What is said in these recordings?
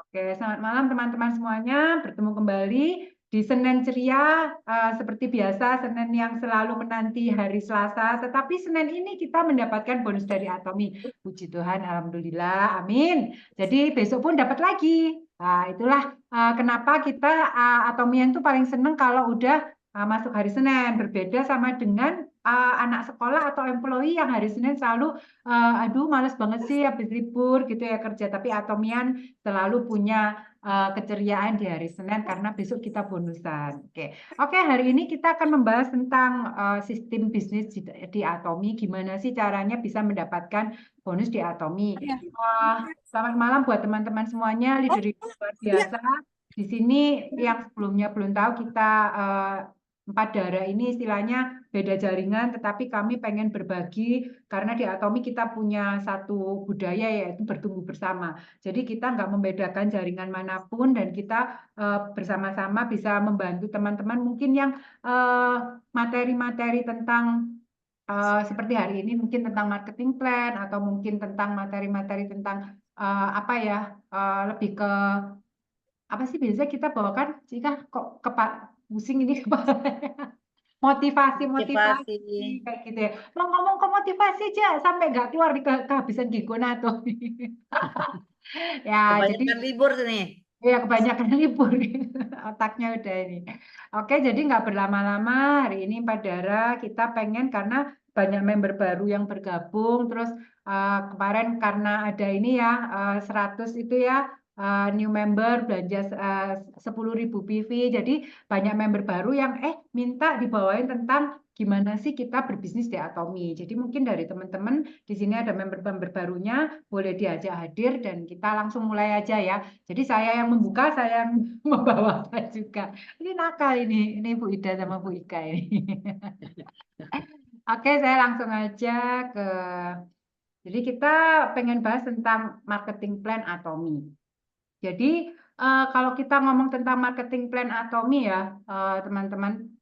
Oke, selamat malam teman-teman semuanya. Bertemu kembali di Senin Ceria, seperti biasa, Senin yang selalu menanti hari Selasa. Tetapi Senin ini kita mendapatkan bonus dari Atomi. Puji Tuhan, Alhamdulillah, amin. Jadi besok pun dapat lagi. Nah, itulah kenapa kita Atomian itu paling seneng kalau udah masuk hari Senin. Berbeda sama dengan anak sekolah atau employee yang hari Senin selalu, aduh males banget sih habis libur gitu ya kerja. Tapi Atomian selalu punya keceriaan di hari Senin karena besok kita bonusan. Oke, hari ini kita akan membahas tentang sistem bisnis di Atomi. Gimana sih caranya bisa mendapatkan bonus di Atomi? Selamat malam buat teman-teman semuanya, leader luar biasa. Di sini yang sebelumnya belum tahu kita empat darah ini istilahnya beda jaringan, tetapi kami pengen berbagi karena di Atomi kita punya satu budaya yaitu bertumbuh bersama. Jadi kita nggak membedakan jaringan manapun dan kita bersama-sama bisa membantu teman-teman mungkin yang materi-materi tentang seperti hari ini mungkin tentang marketing plan atau mungkin tentang materi-materi tentang apa ya lebih ke apa sih biasanya kita bawakan jika kok pusing ini kepala motivasi Motivasi. kayak gitu ya. Mau ngomong ke motivasi aja sampai nggak keluar di kehabisan gigona tuh. Ya, jadi Kebanyakan libur nih. ya kebanyakan libur otaknya udah ini. Oke, jadi nggak berlama-lama hari ini Pak Dara kita pengen karena banyak member baru yang bergabung. Terus kemarin karena ada ini ya 100 itu ya new member belanja 10.000 PV. Jadi banyak member baru yang minta dibawain tentang gimana sih kita berbisnis di Atomi. Jadi mungkin dari teman-teman di sini ada member-member barunya boleh diajak hadir dan kita langsung mulai aja ya. Jadi saya yang membuka, saya yang membawakan juga. Ini nakal ini Bu Ida sama Bu Ika ini. Oke, saya langsung aja ke. Jadi kita pengen bahas tentang marketing plan Atomi. Jadi kalau kita ngomong tentang marketing plan Atomi ya, teman-teman.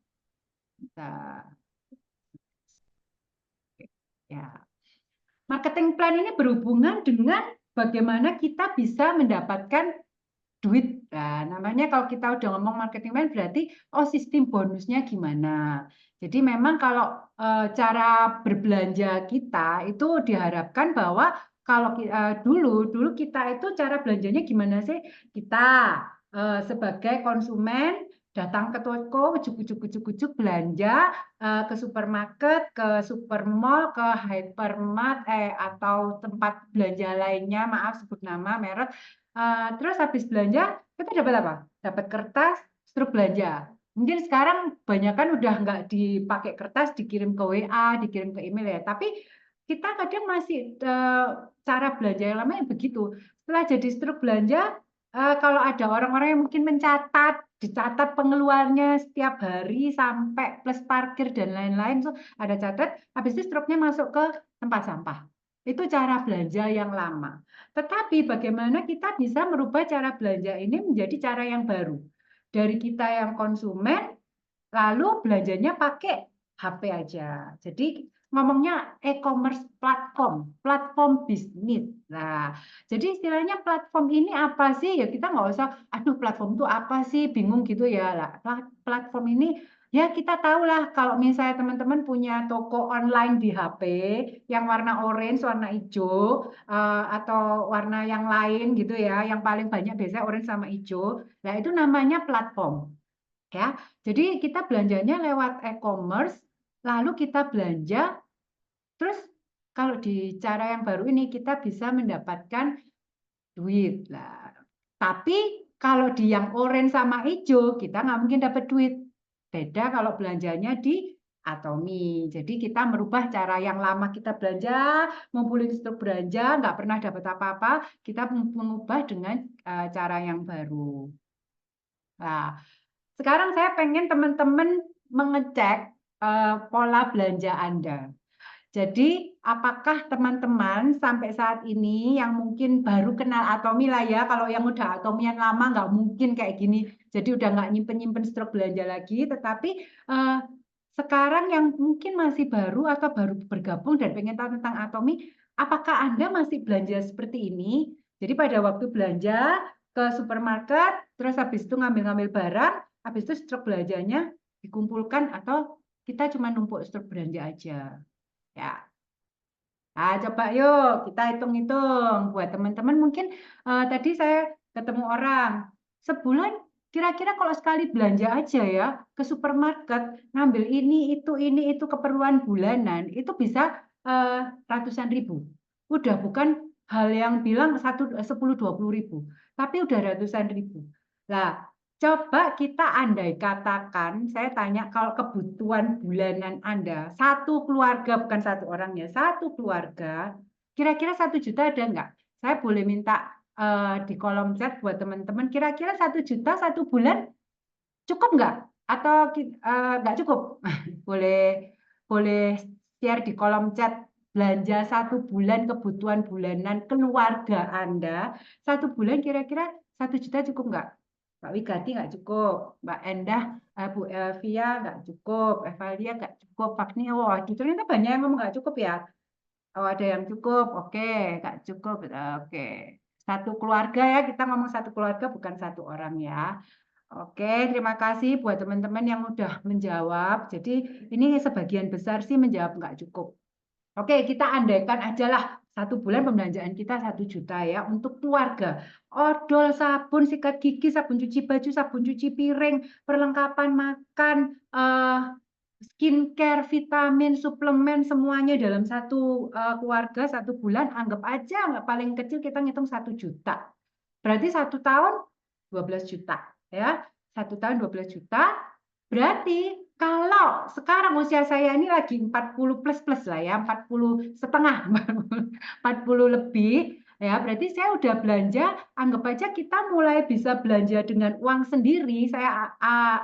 Ya, marketing plan ini berhubungan dengan bagaimana kita bisa mendapatkan duit. Nah, namanya kalau kita udah ngomong marketing plan berarti sistem bonusnya gimana. Jadi memang kalau cara berbelanja kita itu diharapkan bahwa kalau dulu kita itu cara belanjanya gimana sih? Kita sebagai konsumen datang ke toko, ujuk-ujuk belanja ke supermarket, ke supermall, ke hypermart atau tempat belanja lainnya, maaf sebut nama merek. Terus habis belanja kita dapat apa? Dapat kertas struk belanja. Mungkin sekarang banyak kan udah nggak dipakai kertas, dikirim ke WA, dikirim ke email ya. Tapi kita kadang masih cara belanja yang lama yang begitu. Setelah jadi struk belanja, kalau ada orang-orang yang mungkin mencatat, dicatat pengeluarannya setiap hari sampai plus parkir dan lain-lain, so ada catat, habis itu struknya masuk ke tempat sampah. Itu cara belanja yang lama. Tetapi bagaimana kita bisa merubah cara belanja ini menjadi cara yang baru. Dari kita yang konsumen, lalu belanjanya pakai HP aja. Jadi ngomongnya e-commerce platform, platform bisnis. Nah, jadi istilahnya platform ini apa sih? Ya kita nggak usah, aduh platform itu apa sih? Bingung gitu ya. Lah, platform ini ya kita tahulah kalau misalnya teman-teman punya toko online di HP yang warna orange, warna hijau, atau warna yang lain gitu ya, yang paling banyak biasanya orange sama hijau. Nah, itu namanya platform. Ya, jadi kita belanjanya lewat e-commerce, lalu kita belanja, terus kalau di cara yang baru ini kita bisa mendapatkan duit lah. Tapi kalau di yang orange sama hijau kita nggak mungkin dapat duit. Beda kalau belanjanya di Atomi. Jadi kita merubah cara yang lama kita belanja, ngumpulin stok belanja, nggak pernah dapat apa-apa, kita mengubah dengan cara yang baru. Nah, sekarang saya pengen teman-teman mengecek pola belanja Anda. Jadi, apakah teman-teman sampai saat ini yang mungkin baru kenal Atomi lah ya, kalau yang udah Atomian lama nggak mungkin kayak gini. Jadi udah nggak nyimpen-nyimpen stok belanja lagi, tetapi sekarang yang mungkin masih baru atau baru bergabung dan pengen tahu tentang Atomi, apakah Anda masih belanja seperti ini? Jadi pada waktu belanja, ke supermarket, terus habis itu ngambil-ngambil barang, habis itu stok belanjanya dikumpulkan atau kita cuma numpuk stok belanja aja. Ya. Nah, coba yuk kita hitung-hitung buat teman-teman. Mungkin tadi saya ketemu orang sebulan kira-kira kalau sekali belanja aja ya ke supermarket ngambil ini itu keperluan bulanan itu bisa ratusan ribu. Udah bukan hal yang bilang 10-20 ribu, tapi udah ratusan ribu. Lah, coba kita andai katakan, saya tanya kalau kebutuhan bulanan Anda, satu keluarga, bukan satu orang ya, satu keluarga, kira-kira 1 juta ada nggak? Saya boleh minta di kolom chat buat teman-teman, kira-kira 1 juta 1 bulan cukup nggak? Atau nggak cukup? Boleh boleh share di kolom chat belanja 1 bulan kebutuhan bulanan keluarga Anda, 1 bulan kira-kira 1 juta cukup nggak? Mbak Wigati nggak cukup, Mbak Endah, Bu Elvia nggak cukup, Evalia nggak cukup, Fagni, wah ternyata banyak yang ngomong nggak cukup ya. Oh ada yang cukup, oke, nggak cukup, oke. Satu keluarga ya, kita ngomong satu keluarga bukan satu orang ya. Oke, terima kasih buat teman-teman yang udah menjawab. Jadi ini sebagian besar sih menjawab nggak cukup. Oke, kita andaikan aja lah 1 bulan pembelanjaan kita 1 juta ya untuk keluarga. Odol, sabun, sikat gigi, sabun cuci baju, sabun cuci piring, perlengkapan makan, skincare, vitamin, suplemen, semuanya dalam satu keluarga 1 bulan. Anggap aja nggak paling kecil kita ngitung 1 juta. Berarti 1 tahun 12 juta ya. 1 tahun 12 juta. Berarti kalau sekarang usia saya ini lagi 40 plus lah ya, 40 setengah, 40 lebih, ya berarti saya udah belanja, anggap aja kita mulai bisa belanja dengan uang sendiri. Saya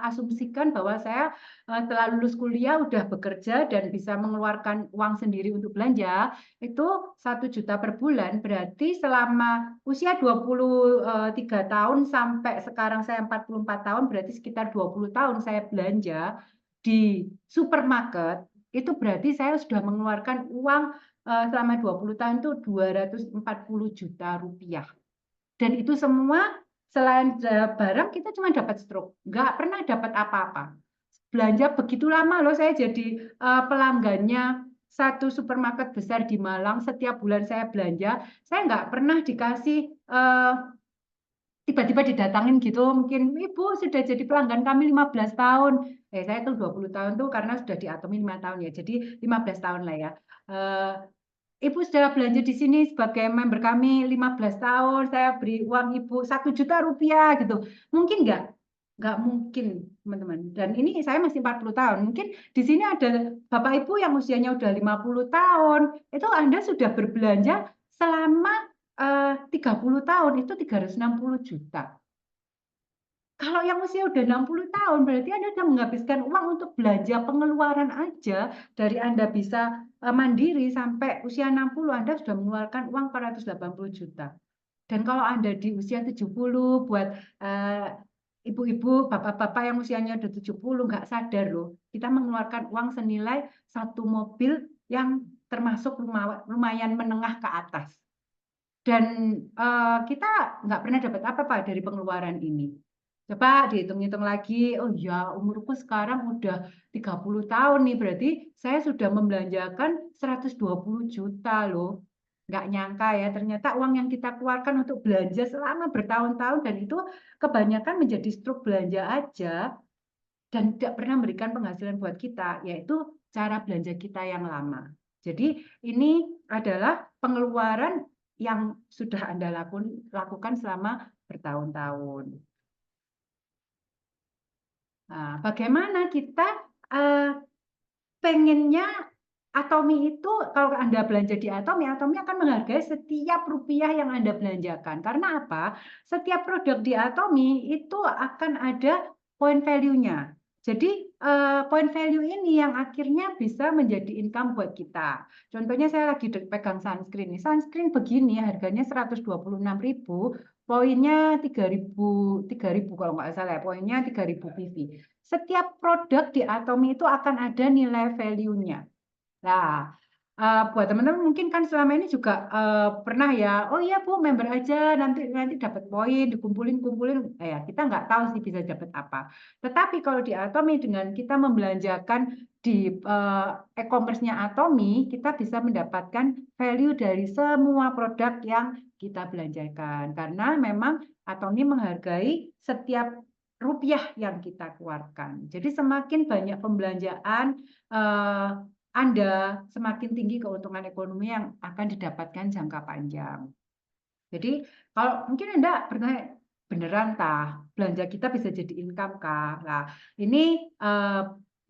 asumsikan bahwa saya setelah lulus kuliah udah bekerja dan bisa mengeluarkan uang sendiri untuk belanja, itu 1 juta per bulan, berarti selama usia 23 tahun sampai sekarang saya 44 tahun, berarti sekitar 20 tahun saya belanja di supermarket, itu berarti saya sudah mengeluarkan uang selama 20 tahun itu 240 juta rupiah. Dan itu semua selain barang kita cuma dapat stroke, nggak pernah dapat apa-apa. Belanja begitu lama loh saya jadi pelanggannya satu supermarket besar di Malang. Setiap bulan saya belanja, saya nggak pernah dikasih tiba-tiba didatangin gitu, mungkin Ibu sudah jadi pelanggan kami 15 tahun. Saya tuh 20 tahun tuh karena sudah di Atomi 5 tahun ya, jadi 15 tahun lah ya. Ibu sudah belanja di sini sebagai member kami 15 tahun, saya beri uang Ibu 1 juta rupiah gitu. Mungkin nggak? Nggak mungkin, teman-teman. Dan ini saya masih 40 tahun. Mungkin di sini ada Bapak Ibu yang usianya udah 50 tahun. Itu Anda sudah berbelanja selama 30 tahun, itu 360 juta. Kalau yang usia udah 60 tahun, berarti Anda sudah menghabiskan uang untuk belanja pengeluaran aja. Dari Anda bisa mandiri sampai usia 60, Anda sudah mengeluarkan uang 480 juta. Dan kalau Anda di usia 70, buat ibu-ibu, bapak-bapak yang usianya udah 70, nggak sadar loh. Kita mengeluarkan uang senilai 1 mobil yang termasuk lumayan menengah ke atas. Dan kita nggak pernah dapat apa-apa dari pengeluaran ini. Coba dihitung-hitung lagi, oh ya umurku sekarang udah 30 tahun nih, berarti saya sudah membelanjakan 120 juta loh. Nggak nyangka ya, ternyata uang yang kita keluarkan untuk belanja selama bertahun-tahun dan itu kebanyakan menjadi struk belanja aja dan tidak pernah memberikan penghasilan buat kita, yaitu cara belanja kita yang lama. Jadi ini adalah pengeluaran yang sudah Anda lakukan selama bertahun-tahun. Nah, bagaimana kita pengennya Atomi itu, kalau Anda belanja di Atomi, Atomi akan menghargai setiap rupiah yang Anda belanjakan. Karena apa? Setiap produk di Atomi itu akan ada point value-nya. Jadi point value ini yang akhirnya bisa menjadi income buat kita. Contohnya saya lagi pegang sunscreen. Sunscreen begini harganya 126.000, poinnya 3.000 kalau nggak salah ya, poinnya 3.000 PV. Setiap produk di Atomi itu akan ada nilai value-nya. Nah, buat teman-teman mungkin kan selama ini juga pernah ya, oh iya Bu, member aja nanti nanti dapat poin, dikumpulin, ya kita nggak tahu sih bisa dapat apa. Tetapi kalau di Atomi dengan kita membelanjakan di e-commerce-nya Atomi, kita bisa mendapatkan value dari semua produk yang kita belanjakan. Karena memang Atomi menghargai setiap rupiah yang kita keluarkan. Jadi semakin banyak pembelanjaan Anda, semakin tinggi keuntungan ekonomi yang akan didapatkan jangka panjang. Jadi kalau mungkin Anda bertanya, beneran tah belanja kita bisa jadi income kah? Nah, ini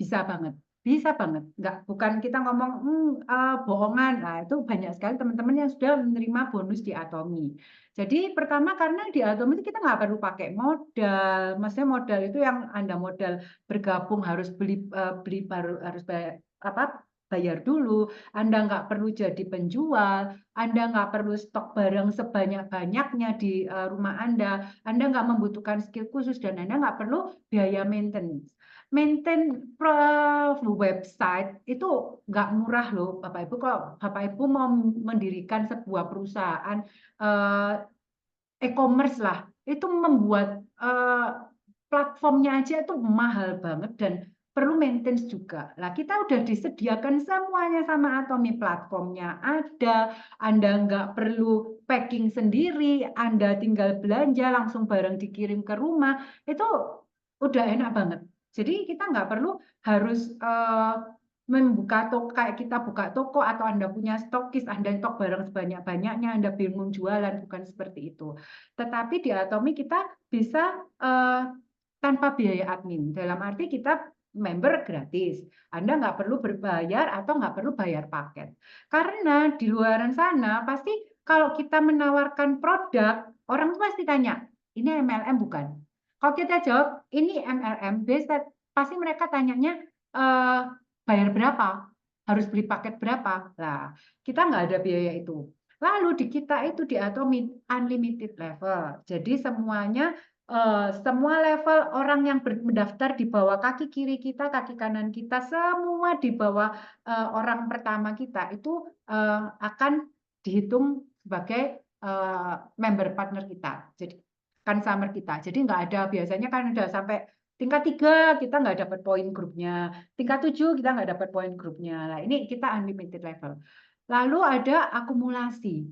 bisa banget. Bisa banget. Bukan kita ngomong bohongan. Nah, itu banyak sekali teman-teman yang sudah menerima bonus di Atomi. Jadi pertama karena di Atomi itu kita nggak perlu pakai modal. Maksudnya modal itu yang Anda modal bergabung harus beli baru harus bayar dulu. Anda nggak perlu jadi penjual. Anda nggak perlu stok barang sebanyak-banyaknya di rumah Anda nggak membutuhkan skill khusus, dan Anda nggak perlu biaya maintenance. Maintain website itu nggak murah loh, Bapak Ibu. Kalau Bapak Ibu mau mendirikan sebuah perusahaan e-commerce lah, itu membuat platformnya aja itu mahal banget dan perlu maintenance juga. Lah kita udah disediakan semuanya sama Atomi, platformnya ada, Anda nggak perlu packing sendiri, Anda tinggal belanja langsung barang dikirim ke rumah, itu udah enak banget. Jadi kita nggak perlu harus membuka toko kayak kita buka toko atau Anda punya stokis, Anda stok barang sebanyak-banyaknya, Anda bingung jualan, bukan seperti itu. Tetapi di Atomi kita bisa tanpa biaya admin. Dalam arti kita member gratis. Anda nggak perlu berbayar atau nggak perlu bayar paket. Karena di luaran sana pasti kalau kita menawarkan produk, orang tuh pasti tanya, ini MLM bukan? Kalau kita jawab, ini MLM, pasti mereka tanyanya, bayar berapa? Harus beli paket berapa? Nah, kita nggak ada biaya itu. Lalu di kita itu di Atomi unlimited level. Jadi semuanya semua level orang yang mendaftar di bawah kaki kiri kita, kaki kanan kita, semua di bawah orang pertama kita itu akan dihitung sebagai member partner kita. Jadi consumer kita. Jadi nggak ada, biasanya kan udah sampai tingkat 3 kita nggak dapat poin grupnya, tingkat 7 kita nggak dapat poin grupnya. Nah, ini kita unlimited level. Lalu ada akumulasi.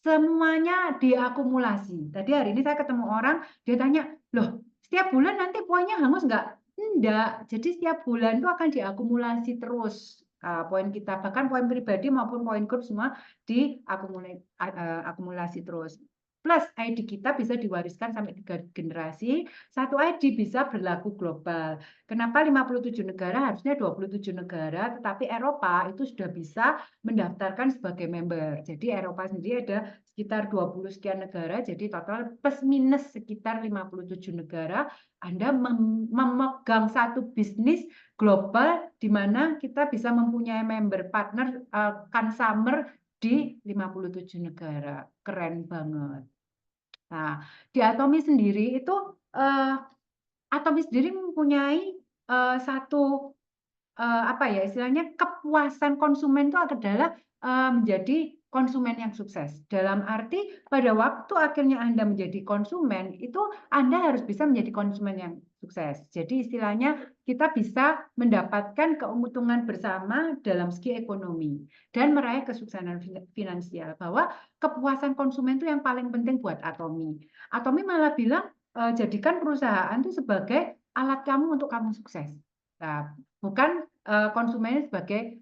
Semuanya diakumulasi. Tadi hari ini saya ketemu orang, dia tanya, loh setiap bulan nanti poinnya hangus nggak? Enggak. Jadi setiap bulan itu akan diakumulasi terus. Poin kita, bahkan poin pribadi maupun poin grup semua diakumulasi terus. Plus ID kita bisa diwariskan sampai 3 generasi, satu ID bisa berlaku global. Kenapa 57 negara? Harusnya 27 negara, tetapi Eropa itu sudah bisa mendaftarkan sebagai member. Jadi Eropa sendiri ada sekitar 20 sekian negara, jadi total plus minus sekitar 57 negara. Anda memegang satu bisnis global di mana kita bisa mempunyai member partner consumer di 57 negara. Keren banget. Nah, di Atomi sendiri itu Atomi sendiri mempunyai satu apa ya istilahnya, kepuasan konsumen itu adalah menjadi konsumen yang sukses. Dalam arti pada waktu akhirnya Anda menjadi konsumen, itu Anda harus bisa menjadi konsumen yang sukses. Jadi istilahnya kita bisa mendapatkan keuntungan bersama dalam segi ekonomi dan meraih kesuksesan finansial, bahwa kepuasan konsumen itu yang paling penting buat Atomi. Atomi malah bilang jadikan perusahaan itu sebagai alat kamu untuk kamu sukses. Nah, bukan konsumennya sebagai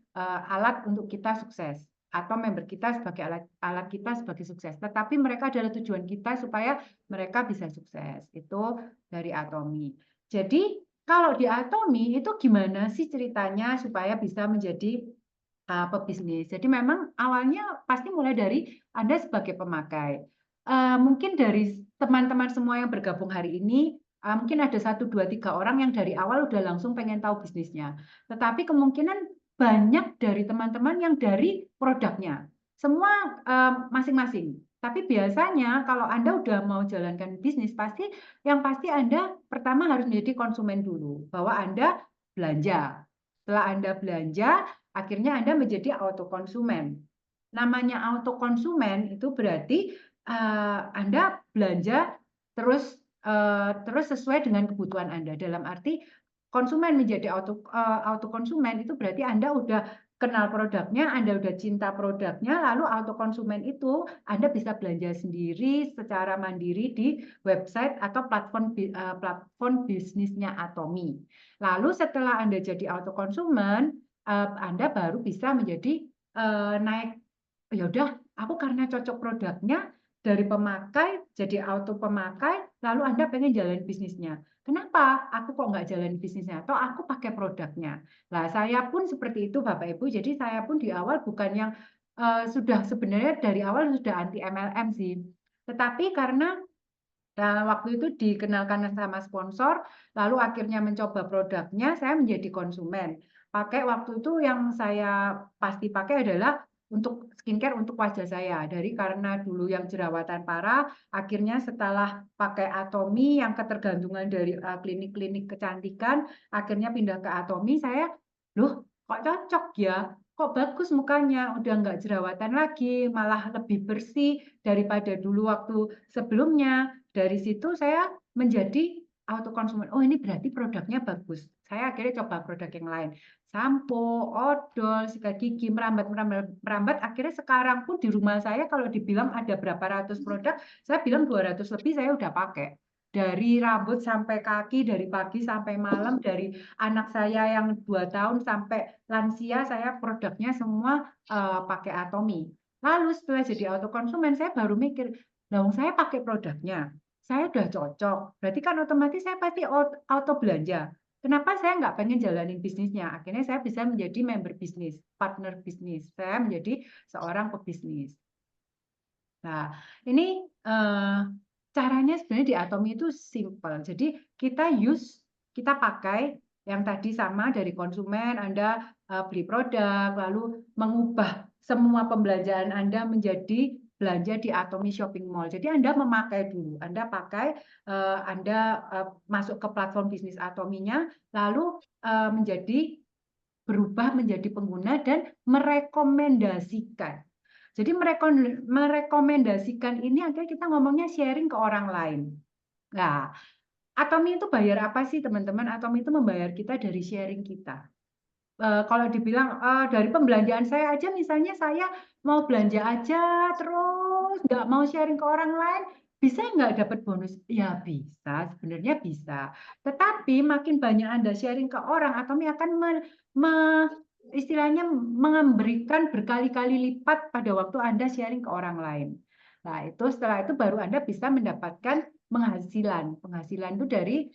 alat untuk kita sukses atau member kita sebagai alat kita sebagai sukses, tetapi mereka adalah tujuan kita supaya mereka bisa sukses. Itu dari Atomi. Jadi kalau di Atomi itu gimana sih ceritanya supaya bisa menjadi pebisnis? Jadi memang awalnya pasti mulai dari Anda sebagai pemakai. Mungkin dari teman-teman semua yang bergabung hari ini, mungkin ada 1, 2, 3 orang yang dari awal udah langsung pengen tahu bisnisnya. Tetapi kemungkinan banyak dari teman-teman yang dari produknya. Semua masing-masing. Tapi biasanya kalau Anda udah mau jalankan bisnis, yang pasti Anda pertama harus menjadi konsumen dulu, bahwa Anda belanja. Setelah Anda belanja, akhirnya Anda menjadi auto konsumen. Namanya auto konsumen itu berarti Anda belanja terus sesuai dengan kebutuhan Anda. Dalam arti konsumen menjadi auto konsumen itu berarti Anda udah kenal produknya, Anda udah cinta produknya, lalu auto konsumen itu Anda bisa belanja sendiri secara mandiri di website atau platform bisnisnya Atomi. Lalu setelah Anda jadi auto konsumen, Anda baru bisa menjadi naik, ya udah, aku karena cocok produknya dari pemakai jadi auto pemakai, lalu Anda pengen jalan bisnisnya. Kenapa? Aku kok nggak jalan bisnisnya? Atau aku pakai produknya. Nah, saya pun seperti itu, Bapak Ibu. Jadi saya pun di awal bukan yang sudah sebenarnya dari awal sudah anti MLM sih. Tetapi karena waktu itu dikenalkan sama sponsor, lalu akhirnya mencoba produknya, saya menjadi konsumen. Waktu itu yang saya pasti pakai adalah untuk skincare untuk wajah saya. Karena dulu yang jerawatan parah, akhirnya setelah pakai Atomi yang ketergantungan dari klinik-klinik kecantikan, akhirnya pindah ke Atomi, saya, loh kok cocok ya? Kok bagus mukanya, udah nggak jerawatan lagi, malah lebih bersih daripada dulu waktu sebelumnya. Dari situ saya menjadi auto konsumen. Oh, ini berarti produknya bagus. Saya akhirnya coba produk yang lain. Sampo, odol, sikat gigi, merambat. Akhirnya sekarang pun di rumah saya kalau dibilang ada berapa ratus produk, saya bilang 200 lebih saya udah pakai. Dari rambut sampai kaki, dari pagi sampai malam, dari anak saya yang 2 tahun sampai lansia, saya produknya semua pakai Atomi. Lalu setelah jadi auto konsumen, saya baru mikir, dong saya pakai produknya, saya udah cocok, berarti kan otomatis saya pasti auto belanja. Kenapa saya nggak pengen jalanin bisnisnya? Akhirnya saya bisa menjadi member bisnis, partner bisnis. Saya menjadi seorang pebisnis. Nah, ini caranya sebenarnya di Atomi itu simple. Jadi kita pakai yang tadi sama dari konsumen, Anda beli produk, lalu mengubah semua pembelanjaan Anda menjadi belanja di Atomi Shopping Mall. Jadi Anda memakai dulu, Anda pakai, Anda masuk ke platform bisnis Atominya, lalu berubah menjadi pengguna dan merekomendasikan. Jadi merekomendasikan ini akhirnya kita ngomongnya sharing ke orang lain. Nah, Atomi itu bayar apa sih teman-teman? Atomi itu membayar kita dari sharing kita. Kalau dibilang dari pembelanjaan saya aja, misalnya saya mau belanja aja terus nggak mau sharing ke orang lain, bisa nggak dapat bonus? Ya bisa, sebenarnya bisa. Tetapi makin banyak Anda sharing ke orang, Atomi akan istilahnya memberikan berkali-kali lipat pada waktu Anda sharing ke orang lain. Nah, setelah itu baru Anda bisa mendapatkan penghasilan. Penghasilan itu dari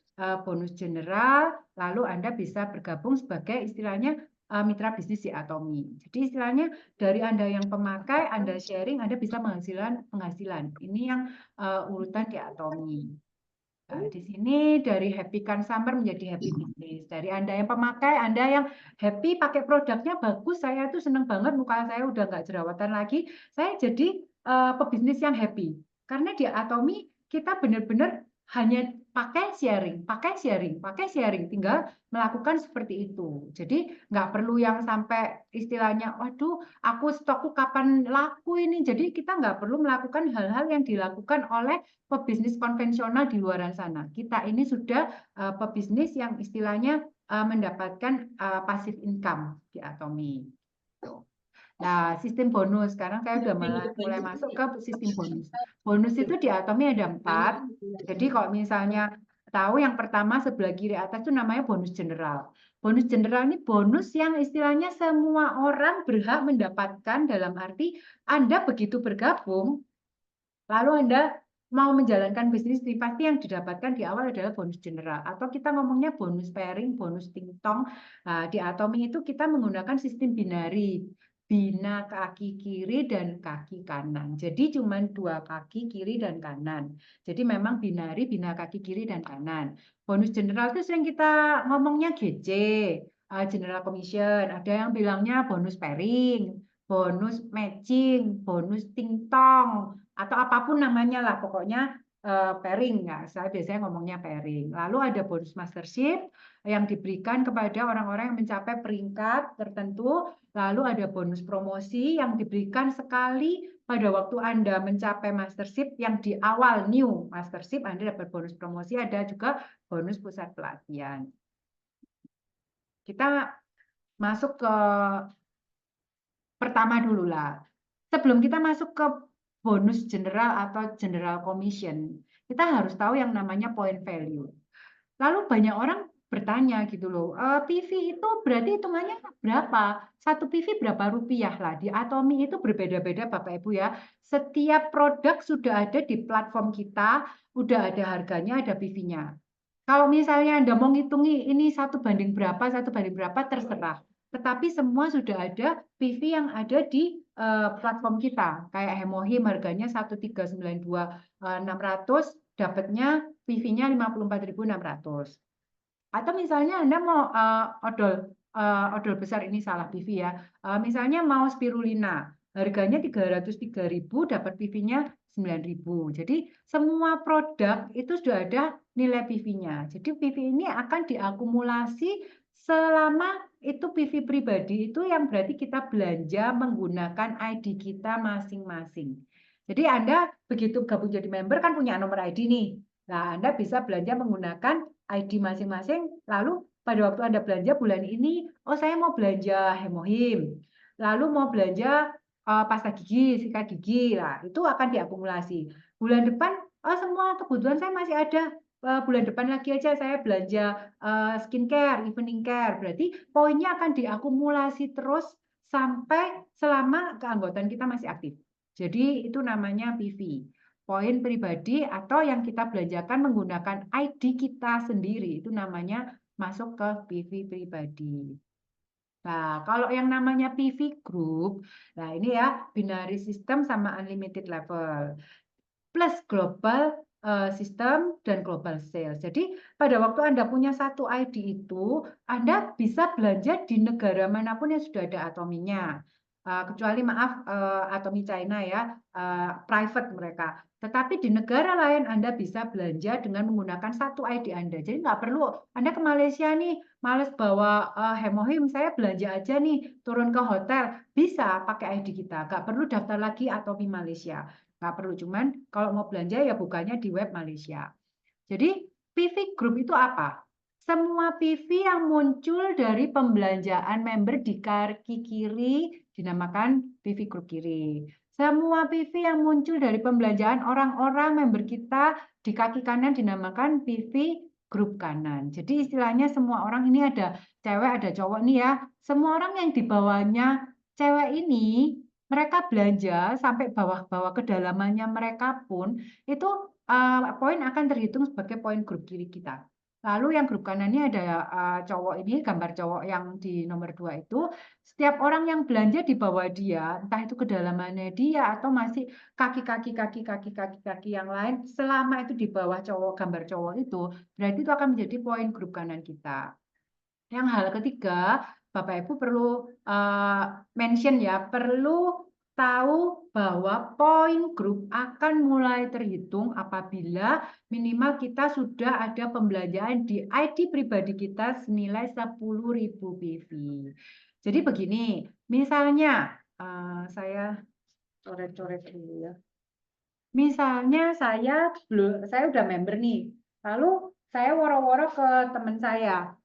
bonus general, lalu Anda bisa bergabung sebagai istilahnya mitra bisnis di Atomi. Jadi istilahnya dari Anda yang pemakai, Anda sharing, Anda bisa menghasilkan penghasilan. Ini yang urutan di Atomi. Nah, di sini dari happy consumer menjadi happy business. Dari Anda yang pemakai, Anda yang happy pakai produknya bagus, saya tuh seneng banget muka saya udah nggak jerawatan lagi. Saya jadi pebisnis yang happy. Karena di Atomi kita benar-benar hanya pakai sharing, tinggal melakukan seperti itu. Jadi nggak perlu yang sampai istilahnya, waduh, aku stokku kapan laku ini. Jadi kita nggak perlu melakukan hal-hal yang dilakukan oleh pebisnis konvensional di luar sana. Kita ini sudah pebisnis yang istilahnya mendapatkan passive income di Atomi. Nah, sistem bonus. Sekarang saya udah mulai masuk ke sistem bonus. Bonus itu di Atomi ada 4. Jadi kalau misalnya tahu yang pertama sebelah kiri atas itu namanya bonus general. Bonus general ini bonus yang istilahnya semua orang berhak mendapatkan, dalam arti Anda begitu bergabung, lalu Anda mau menjalankan bisnis, pasti yang didapatkan di awal adalah bonus general. Atau kita ngomongnya bonus pairing, bonus tingtong. Nah, di Atomi itu kita menggunakan sistem binari. Bina kaki kiri dan kaki kanan. Jadi cuma 2 kaki kiri dan kanan. Jadi memang binari, bina kaki kiri dan kanan. Bonus general itu sering kita ngomongnya GC, General Commission. Ada yang bilangnya bonus pairing, bonus matching, bonus tingtong, atau apapun namanya lah, pokoknya pairing, ya, saya biasanya ngomongnya pairing. Lalu ada bonus mastership yang diberikan kepada orang-orang yang mencapai peringkat tertentu. Lalu ada bonus promosi yang diberikan sekali pada waktu Anda mencapai mastership yang di awal new mastership, Anda dapat bonus promosi, ada juga bonus pusat pelatihan. Kita masuk ke pertama dulu lah. Sebelum kita masuk ke bonus general atau general commission, kita harus tahu yang namanya point value. Lalu banyak orang bertanya gitu loh, PV itu berarti hitungannya berapa? Satu PV berapa rupiah lah? Di Atomi itu berbeda-beda Bapak Ibu ya. Setiap produk sudah ada di platform kita, udah ada harganya, ada PV-nya. Kalau misalnya Anda mau ngitungi ini satu banding berapa, terserah. Tetapi semua sudah ada PV yang ada di platform kita. Kayak Hemohim harganya 1.392.600, dapatnya PV-nya 54.600. Atau misalnya Anda mau odol besar, ini salah PV ya. Misalnya mau spirulina, harganya 303.000, dapat PV-nya 9.000. Jadi semua produk itu sudah ada nilai PV-nya. Jadi PV ini akan diakumulasi selama itu PV pribadi itu yang berarti kita belanja menggunakan ID kita masing-masing. Jadi Anda begitu gabung jadi member kan punya nomor ID nih. Nah, Anda bisa belanja menggunakan ID masing-masing, lalu pada waktu Anda belanja bulan ini, oh saya mau belanja Hemohim, lalu mau belanja pasta gigi, sikat gigi, lah itu akan diakumulasi. Bulan depan, oh semua kebutuhan saya masih ada, bulan depan lagi aja saya belanja skincare, evening care, berarti poinnya akan diakumulasi terus sampai selama keanggotaan kita masih aktif. Jadi itu namanya PV. Poin pribadi atau yang kita belanjakan menggunakan ID kita sendiri, itu namanya masuk ke PV pribadi. Nah, kalau yang namanya PV group, nah ini ya binary system sama unlimited level plus global system dan global sales. Jadi pada waktu Anda punya satu ID itu, Anda bisa belanja di negara manapun yang sudah ada Atominya. Kecuali maaf Atomi China ya, private mereka. Tetapi di negara lain Anda bisa belanja dengan menggunakan satu ID Anda. Jadi nggak perlu Anda ke Malaysia nih, males bawa Hemohim, saya belanja aja nih, turun ke hotel, bisa pakai ID kita. Nggak perlu daftar lagi Atomi Malaysia. Nggak perlu, cuman kalau mau belanja ya bukannya di web Malaysia. Jadi PV Group itu apa? Semua PV yang muncul dari pembelanjaan member di kaki kiri dinamakan PV Group kiri. Semua PV yang muncul dari pembelanjaan orang-orang member kita di kaki kanan dinamakan PV Group kanan. Jadi istilahnya semua orang ini ada cewek, ada cowok nih ya. Semua orang yang di bawahnya cewek ini mereka belanja sampai bawah-bawah kedalamannya mereka pun itu poin akan terhitung sebagai poin grup kiri kita. Lalu yang grup kanannya ada cowok ini, gambar cowok yang di nomor 2 itu, setiap orang yang belanja di bawah dia, entah itu kedalamannya dia atau masih kaki-kaki yang lain, selama itu di bawah cowok, gambar cowok itu, berarti itu akan menjadi poin grup kanan kita. Yang hal ketiga, Bapak Ibu perlu mention ya, perlu tahu bahwa poin grup akan mulai terhitung apabila minimal kita sudah ada pembelanjaan di ID pribadi kita senilai 10.000 PV. Jadi begini, misalnya saya coret-coret dulu ya. Misalnya saya udah member nih, lalu saya woro-woro ke teman saya,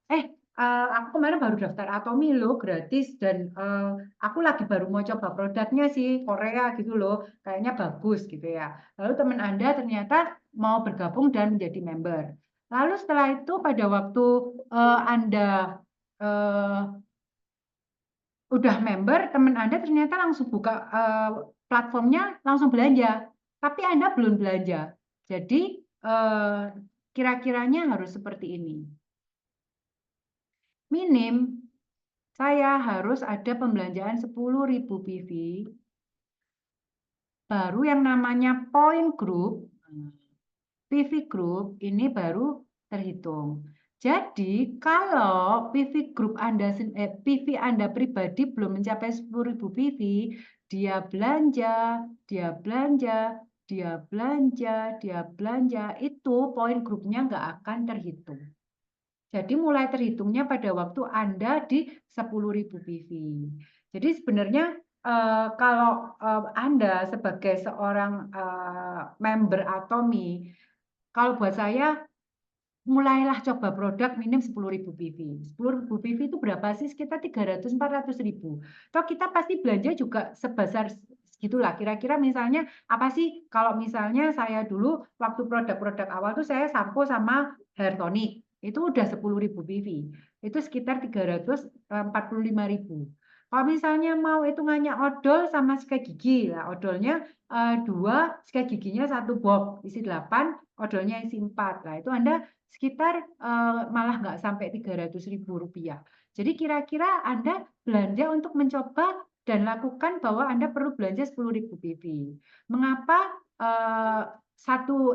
aku kemarin baru daftar Atomi loh, gratis, dan aku lagi baru mau coba produknya sih, Korea gitu loh, kayaknya bagus gitu ya. Lalu teman Anda ternyata mau bergabung dan menjadi member. Lalu setelah itu pada waktu Anda udah member, teman Anda ternyata langsung buka platformnya, langsung belanja. Tapi Anda belum belanja. Jadi kira-kiranya harus seperti ini. Minim, saya harus ada pembelanjaan 10.000 PV, baru yang namanya point group, PV group ini baru terhitung. Jadi kalau PV group Anda, PV Anda pribadi belum mencapai 10.000 PV, dia belanja, dia belanja, itu poin grupnya nggak akan terhitung. Jadi mulai terhitungnya pada waktu Anda di 10.000 PV. Jadi sebenarnya kalau Anda sebagai seorang member Atomi, kalau buat saya mulailah coba produk minim 10.000 PV. 10.000 PV itu berapa sih? Sekitar 300-400 ribu. Toh kita pasti belanja juga sebesar segitulah. Kira-kira misalnya apa sih? Kalau misalnya saya dulu waktu produk-produk awal tuh saya sampo sama hair tonic. Itu udah 10.000 PV. Itu sekitar 345.000. Kalau misalnya mau hitungannya odol sama sikat gigi, lah odolnya 2, sikat giginya 1 box, isi 8, odolnya isi 4. Nah, itu Anda sekitar malah nggak sampai 300.000 rupiah. Jadi kira-kira Anda belanja untuk mencoba dan lakukan bahwa Anda perlu belanja 10.000 PV. Mengapa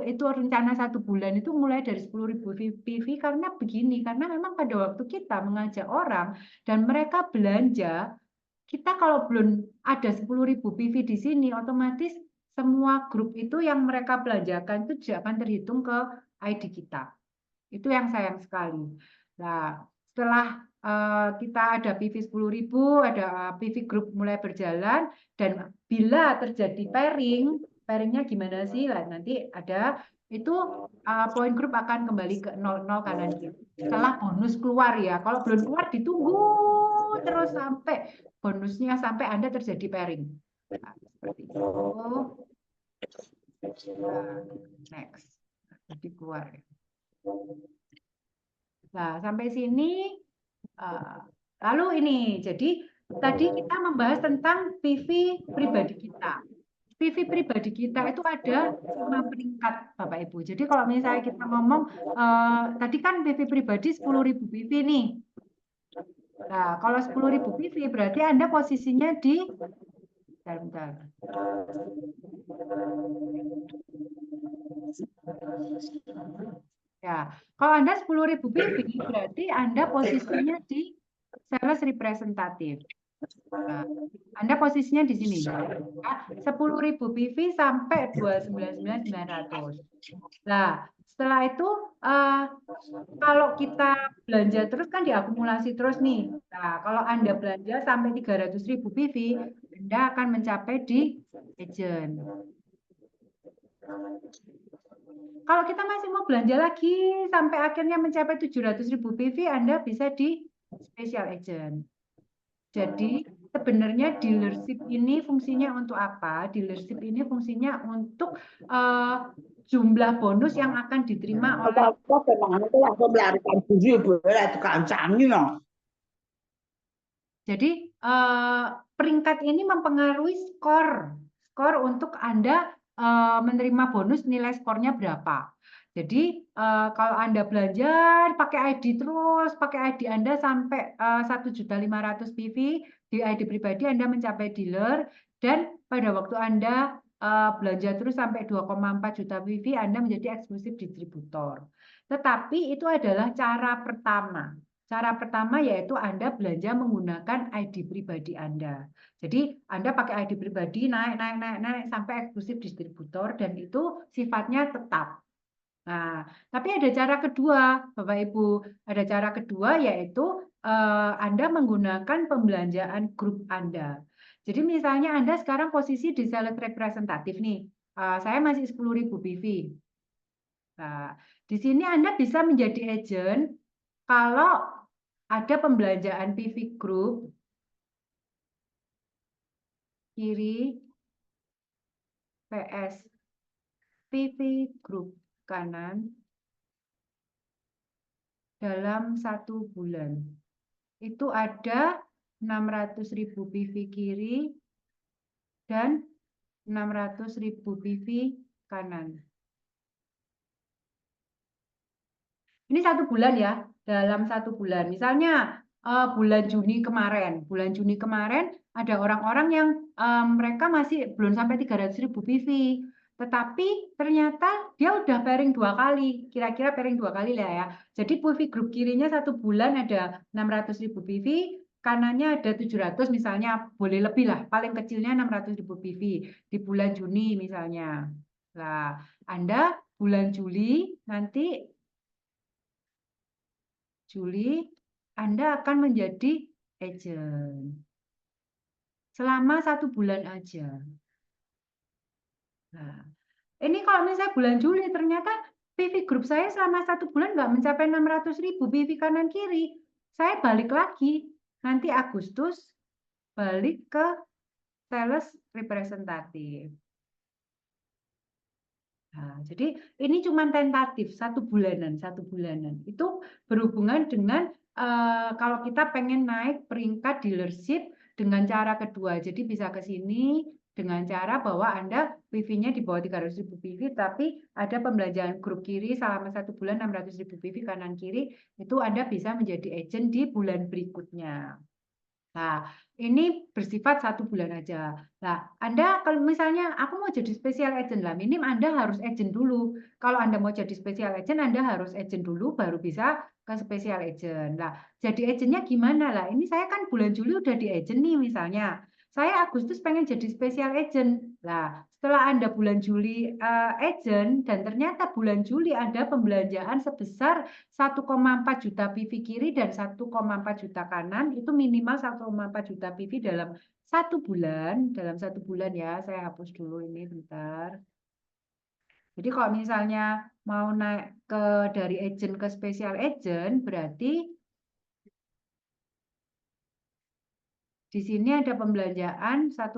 itu rencana 1 bulan itu mulai dari 10.000 PV? Karena begini, karena memang pada waktu kita mengajak orang dan mereka belanja, kita kalau belum ada 10.000 PV di sini, otomatis semua grup itu yang mereka belanjakan itu tidak akan terhitung ke ID kita. Itu yang sayang sekali. Nah, setelah kita ada PV 10.000, ada PV group mulai berjalan, dan bila terjadi pairingnya gimana sih? Lah, nanti ada itu poin grup akan kembali ke 00 kanan kiri. Setelah bonus keluar ya. Kalau belum keluar ditunggu terus sampai bonusnya sampai Anda terjadi pairing. Nah, seperti itu. Nah, next. Jadi keluar ya. Nah, sampai sini lalu ini. Jadi tadi kita membahas tentang PV pribadi kita. PV pribadi kita itu ada 5 peringkat, Bapak Ibu. Jadi kalau misalnya kita ngomong tadi kan PV pribadi 10.000 PV nih. Nah, kalau 10.000 PV berarti Anda posisinya di bentar. Ya, kalau Anda 10.000 PV berarti Anda posisinya di sales representative. Nah, Anda posisinya di sini. Ya, 10.000 PV sampai 29.900. Nah, setelah itu kalau kita belanja terus kan diakumulasi terus nih. Nah, kalau Anda belanja sampai 300.000 PV, Anda akan mencapai di agent. Kalau kita masih mau belanja lagi sampai akhirnya mencapai 700.000 PV, Anda bisa di special agent. Jadi sebenarnya dealership ini fungsinya untuk apa? Dealership ini fungsinya untuk jumlah bonus yang akan diterima oleh. Jadi peringkat ini mempengaruhi skor untuk Anda menerima bonus, nilai skornya berapa. Jadi kalau Anda belanja pakai ID terus, pakai ID Anda sampai 1.500.000 PV di ID pribadi, Anda mencapai dealer, dan pada waktu Anda belanja terus sampai 2,4 juta PV, Anda menjadi eksklusif distributor. Tetapi itu adalah cara pertama. Cara pertama yaitu Anda belanja menggunakan ID pribadi Anda. Jadi Anda pakai ID pribadi naik sampai eksklusif distributor, dan itu sifatnya tetap. Nah, tapi ada cara kedua, Bapak Ibu. Ada cara kedua yaitu Anda menggunakan pembelanjaan grup Anda. Jadi misalnya Anda sekarang posisi di sales representatif nih. Saya masih 10.000 PV. Nah, di sini Anda bisa menjadi agent kalau ada pembelanjaan PV group kiri PS PV group kanan dalam 1 bulan. Itu ada 600.000 PV kiri dan 600.000 PV kanan. Ini 1 bulan ya, dalam 1 bulan. Misalnya bulan Juni kemarin ada orang-orang yang mereka masih belum sampai 300.000 PV, tetapi ternyata dia udah pairing 2 kali, kira-kira pairing 2 kali lah ya. Jadi PV grup kirinya 1 bulan ada 600.000 PV, kanannya ada 700 misalnya, boleh lebih lah, paling kecilnya 600.000 PV di bulan Juni misalnya. Nah, Anda bulan Juli nanti Anda akan menjadi agent selama 1 bulan aja. Nah, ini kalau misalnya bulan Juli ternyata PV grup saya selama 1 bulan nggak mencapai 600.000 PV kanan kiri, saya balik lagi nanti Agustus balik ke sales representatif. Nah, jadi ini cuma tentatif 1 bulanan, 1 bulanan. Itu berhubungan dengan kalau kita pengen naik peringkat dealership dengan cara kedua. Jadi bisa ke sini dengan cara bahwa Anda PV-nya di bawah 300.000 PV, tapi ada pembelanjaan grup kiri selama 1 bulan 600.000 PV kanan kiri, itu Anda bisa menjadi agent di bulan berikutnya. Nah, ini bersifat 1 bulan aja. Nah, Anda kalau misalnya aku mau jadi special agent lah, minim Anda harus agent dulu. Kalau Anda mau jadi special agent, Anda harus agent dulu, baru bisa ke special agent. Nah, jadi agentnya gimana lah? Ini saya kan bulan Juli udah di agent nih misalnya. Saya Agustus pengen jadi special agent. Nah, setelah Anda bulan Juli agent, dan ternyata bulan Juli ada pembelanjaan sebesar 1,4 juta PV kiri dan 1,4 juta kanan, itu minimal 1,4 juta PV dalam 1 bulan. Dalam 1 bulan ya, saya hapus dulu ini bentar. Jadi kalau misalnya mau naik dari agent ke special agent, berarti di sini ada pembelanjaan 1,4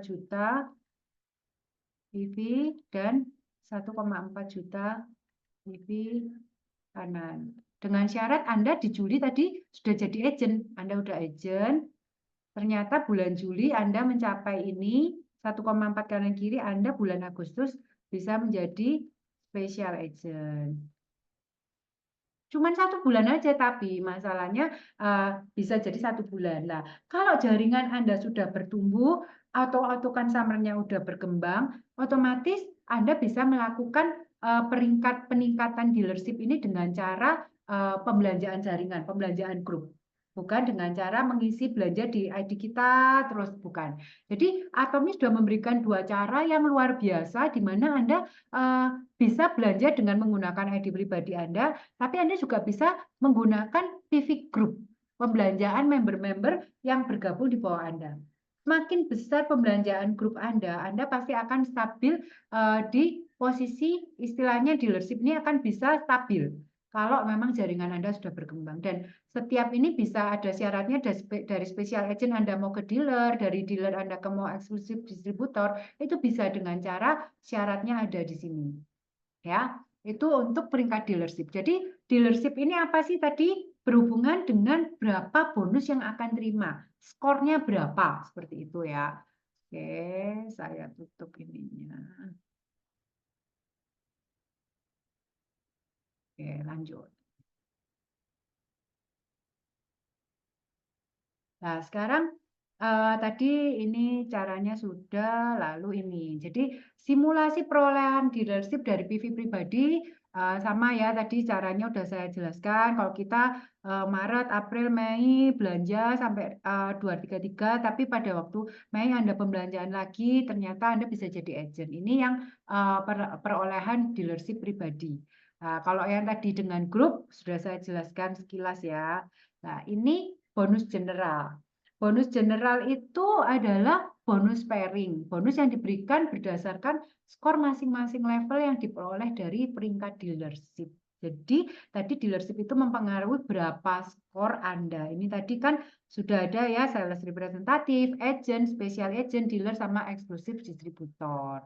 juta PV dan 1,4 juta PV kanan. Dengan syarat Anda di Juli tadi sudah jadi agent. Anda udah agent, ternyata bulan Juli Anda mencapai ini 1,4 kanan kiri, Anda bulan Agustus bisa menjadi special agent. Cuman 1 bulan aja, tapi masalahnya bisa jadi 1 bulan. Nah, kalau jaringan Anda sudah bertumbuh atau consumer-nya sudah berkembang, otomatis Anda bisa melakukan peringkat peningkatan dealership ini dengan cara pembelanjaan jaringan, pembelanjaan grup. Bukan dengan cara mengisi belanja di ID kita, terus bukan. Jadi, Atomi sudah memberikan 2 cara yang luar biasa, di mana Anda bisa belanja dengan menggunakan ID pribadi Anda, tapi Anda juga bisa menggunakan PV Group, pembelanjaan member-member yang bergabung di bawah Anda. Semakin besar pembelanjaan grup Anda pasti akan stabil di posisi istilahnya dealership ini akan bisa stabil kalau memang jaringan Anda sudah berkembang. Dan setiap ini bisa ada syaratnya dari special agent Anda mau ke dealer, dari dealer Anda ke mau eksklusif distributor, itu bisa dengan cara syaratnya ada di sini. Ya, itu untuk peringkat dealership. Jadi dealership ini apa sih tadi? Berhubungan dengan berapa bonus yang akan terima. Skornya berapa, seperti itu ya. Oke, saya tutup ininya. Oke, lanjut. Nah, sekarang tadi ini caranya sudah, lalu ini. Jadi simulasi perolehan dealership dari PV pribadi sama ya, tadi caranya udah saya jelaskan. Kalau kita Maret, April, Mei belanja sampai 233, tapi pada waktu Mei Anda pembelanjaan lagi, ternyata Anda bisa jadi agent. Ini yang perolehan dealership pribadi. Nah, kalau yang tadi dengan grup sudah saya jelaskan sekilas ya. Nah, ini bonus general. Bonus general itu adalah bonus pairing. Bonus yang diberikan berdasarkan skor masing-masing level yang diperoleh dari peringkat dealership. Jadi tadi dealership itu mempengaruhi berapa skor Anda. Ini tadi kan sudah ada ya sales representatif, agent, special agent, dealer, sama eksklusif distributor.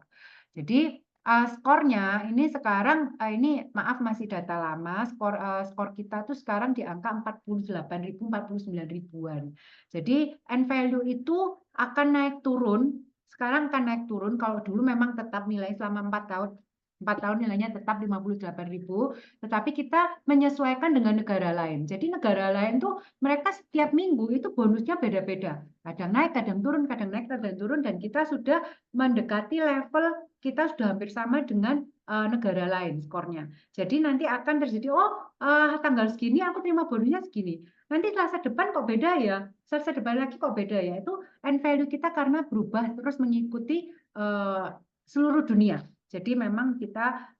Jadi skornya ini sekarang ini maaf masih data lama, skor kita tuh sekarang di angka 48.000, 49 ribuan. Jadi end value itu akan naik turun, sekarang akan naik turun. Kalau dulu memang tetap nilai selama 4 tahun nilainya tetap 58.000, tetapi kita menyesuaikan dengan negara lain. Jadi negara lain tuh mereka setiap minggu itu bonusnya beda-beda. Kadang naik, kadang turun, kadang naik, kadang turun, dan kita sudah mendekati level, kita sudah hampir sama dengan negara lain skornya. Jadi nanti akan terjadi, tanggal segini aku terima bonusnya segini. Nanti Selasa depan kok beda ya, Selasa depan lagi kok beda ya. Itu end value kita karena berubah terus mengikuti seluruh dunia. Jadi memang kita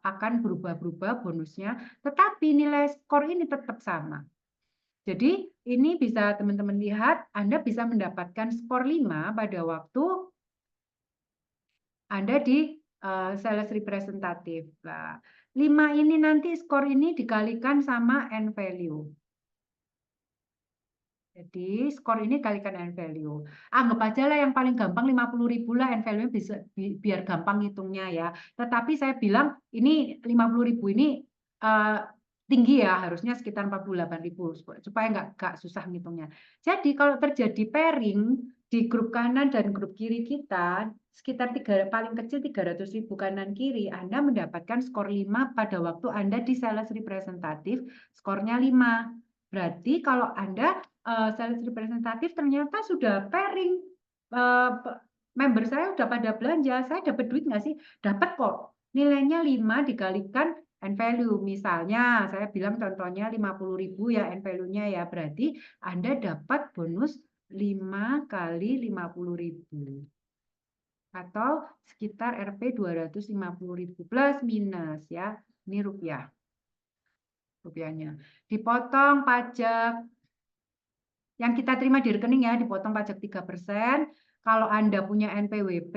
akan berubah-berubah bonusnya, tetapi nilai skor ini tetap sama. Jadi ini bisa teman-teman lihat, Anda bisa mendapatkan skor 5 pada waktu Anda di sales representative. Nah, 5 ini nanti skor ini dikalikan sama N value. Jadi skor ini kalikan N value. Anggap aja lah yang paling gampang 50.000 lah N value bisa biar gampang hitungnya ya. Tetapi saya bilang ini 50.000 ini tinggi ya, harusnya sekitar 48.000 supaya nggak susah ngitungnya. Jadi kalau terjadi pairing di grup kanan dan grup kiri kita sekitar paling kecil 300.000 kanan kiri, Anda mendapatkan skor 5 pada waktu Anda di sales representative, skornya 5. Berarti kalau Anda sales representatif ternyata sudah pairing, member saya udah pada belanja, saya dapat duit nggak sih? Dapat kok. Nilainya 5 dikalikan N value. Misalnya saya bilang contohnya 50.000 ya N value-nya ya. Berarti Anda dapat bonus 5 kali 50.000 atau sekitar Rp 250.000 plus minus ya. Ini rupiahnya. Dipotong pajak yang kita terima di rekening ya, dipotong pajak 3%. Kalau Anda punya NPWP,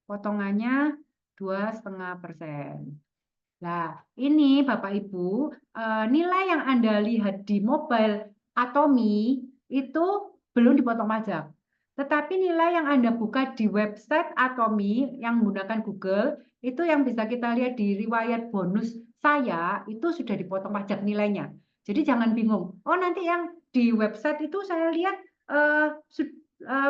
potongannya 2,5%. Nah, ini Bapak Ibu, nilai yang Anda lihat di mobile Atomi itu belum dipotong pajak. Tetapi nilai yang Anda buka di website Atomi yang menggunakan Google, itu yang bisa kita lihat di riwayat bonus saya, itu sudah dipotong pajak nilainya. Jadi jangan bingung. Oh, nanti yang di website itu saya lihat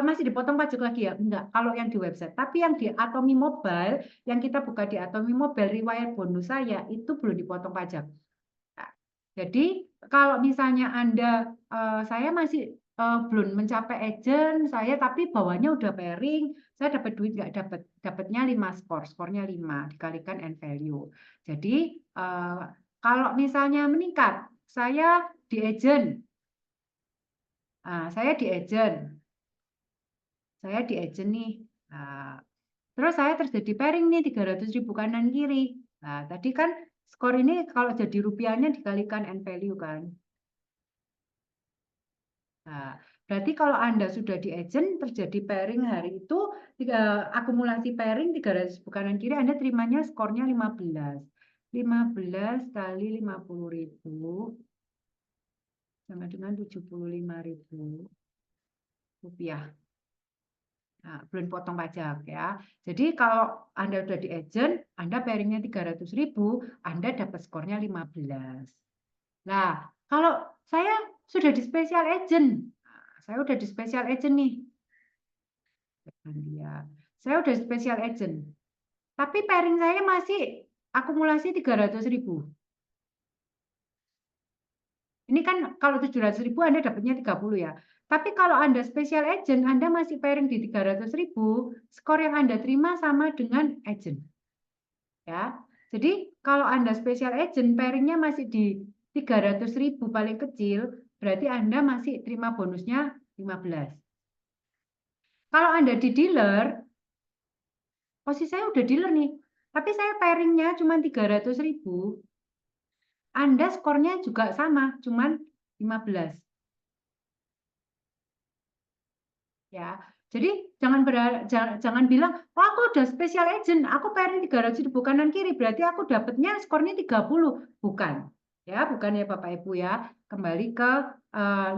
masih dipotong pajak lagi ya? Enggak, kalau yang di website. Tapi yang di Atomi Mobile, yang kita buka di Atomi Mobile, riwayat bonus saya, itu belum dipotong pajak. Nah, jadi kalau misalnya Anda, saya masih belum mencapai agent, saya tapi bawahnya udah pairing, saya dapat duit nggak dapat? Dapatnya 5 skor, skornya 5, dikalikan N value. Jadi kalau misalnya meningkat, saya di agent. Nah, saya di agent. Saya di agent nih. Nah, terus saya terjadi pairing nih 300.000 kanan kiri. Nah, tadi kan skor ini kalau jadi rupiahnya dikalikan N value kan. Nah, berarti kalau Anda sudah di agent terjadi pairing hari itu akumulasi pairing 300.000 kanan kiri Anda terimanya skornya 15. 15 kali 50.000 sama dengan 75.000 rupiah. Nah, belum potong pajak ya. Jadi kalau Anda sudah di agent, Anda pairingnya 300.000, Anda dapat skornya 15. Nah, kalau saya sudah di special agent, saya udah di special agent nih. Saya udah special agent. Tapi pairing saya masih akumulasi 300.000. Ini kan kalau 700.000 Anda dapatnya 30 ya. Tapi kalau Anda special agent, Anda masih pairing di 300.000, skor yang Anda terima sama dengan agent. Ya. Jadi kalau Anda special agent, pairingnya masih di 300.000 paling kecil, berarti Anda masih terima bonusnya 15. Kalau Anda di dealer, posisi saya udah dealer nih, tapi saya pairingnya cuma 300.000, Anda skornya juga sama, cuman 15. Ya, jadi jangan bilang, oh aku udah special agent, aku pairing 300.000 kanan kiri, berarti aku dapatnya skornya 30. Bukan, ya, bukan ya Bapak Ibu ya. Kembali ke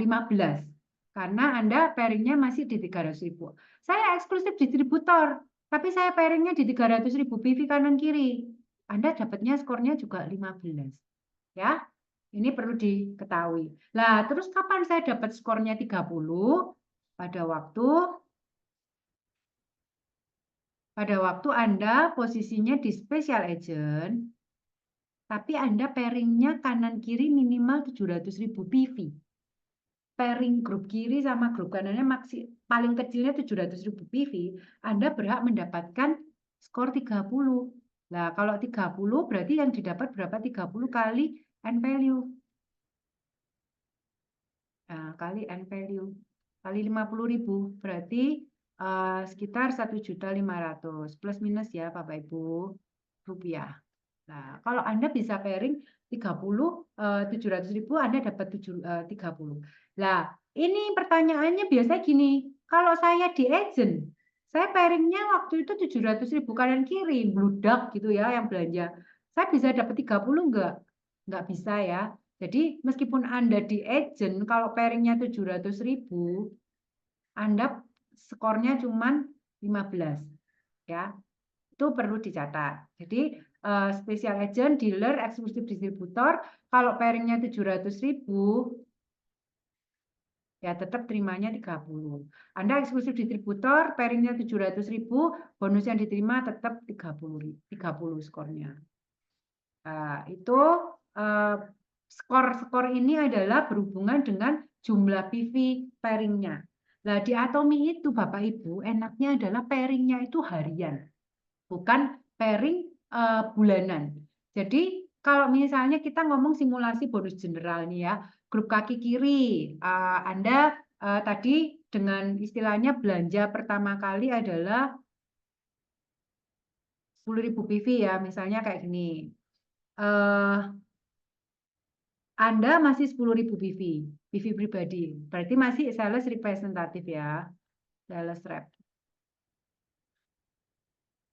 15, karena Anda pairingnya masih di 300.000. Saya eksklusif distributor, tapi saya pairingnya di 300.000 PV kanan kiri. Anda dapatnya skornya juga 15. Ya, ini perlu diketahui. Nah, terus kapan saya dapat skornya 30? Pada waktu Anda posisinya di special agent, tapi Anda pairingnya kanan kiri minimal 700.000 PV. Pairing grup kiri sama grup kanannya paling kecilnya 700.000 PV, Anda berhak mendapatkan skor 30. Nah, kalau 30 berarti yang didapat berapa? 30 kali N value. Nah, kali N value. Kali 50.000. Berarti sekitar 1.500.000 plus minus ya Bapak Ibu rupiah. Nah, kalau Anda bisa pairing 30 700.000 Anda dapat 30. Nah, ini pertanyaannya biasa gini, kalau saya di agent, saya pairingnya waktu itu 700.000 kanan kiri, bludak gitu ya yang belanja. Saya bisa dapat 30 enggak? Enggak bisa ya. Jadi meskipun Anda di agent, kalau pairingnya 700.000, Anda skornya cuma 15 ya. Itu perlu dicatat. Jadi special agent, dealer, eksklusif distributor, kalau pairingnya 700.000 ya tetap terimanya 30. Anda eksklusif distributor, pairingnya 700.000, bonus yang diterima tetap 30 skornya. Nah, itu skor-skor ini adalah berhubungan dengan jumlah PV pairingnya. Nah, di Atomi itu Bapak Ibu, enaknya adalah pairingnya itu harian, bukan pairing bulanan. Jadi kalau misalnya kita ngomong simulasi bonus general nih ya, grup kaki kiri, Anda tadi dengan istilahnya belanja pertama kali adalah 10.000 PV ya, misalnya kayak gini. Anda masih 10.000 PV pribadi. Berarti masih sales representatif ya, sales rep.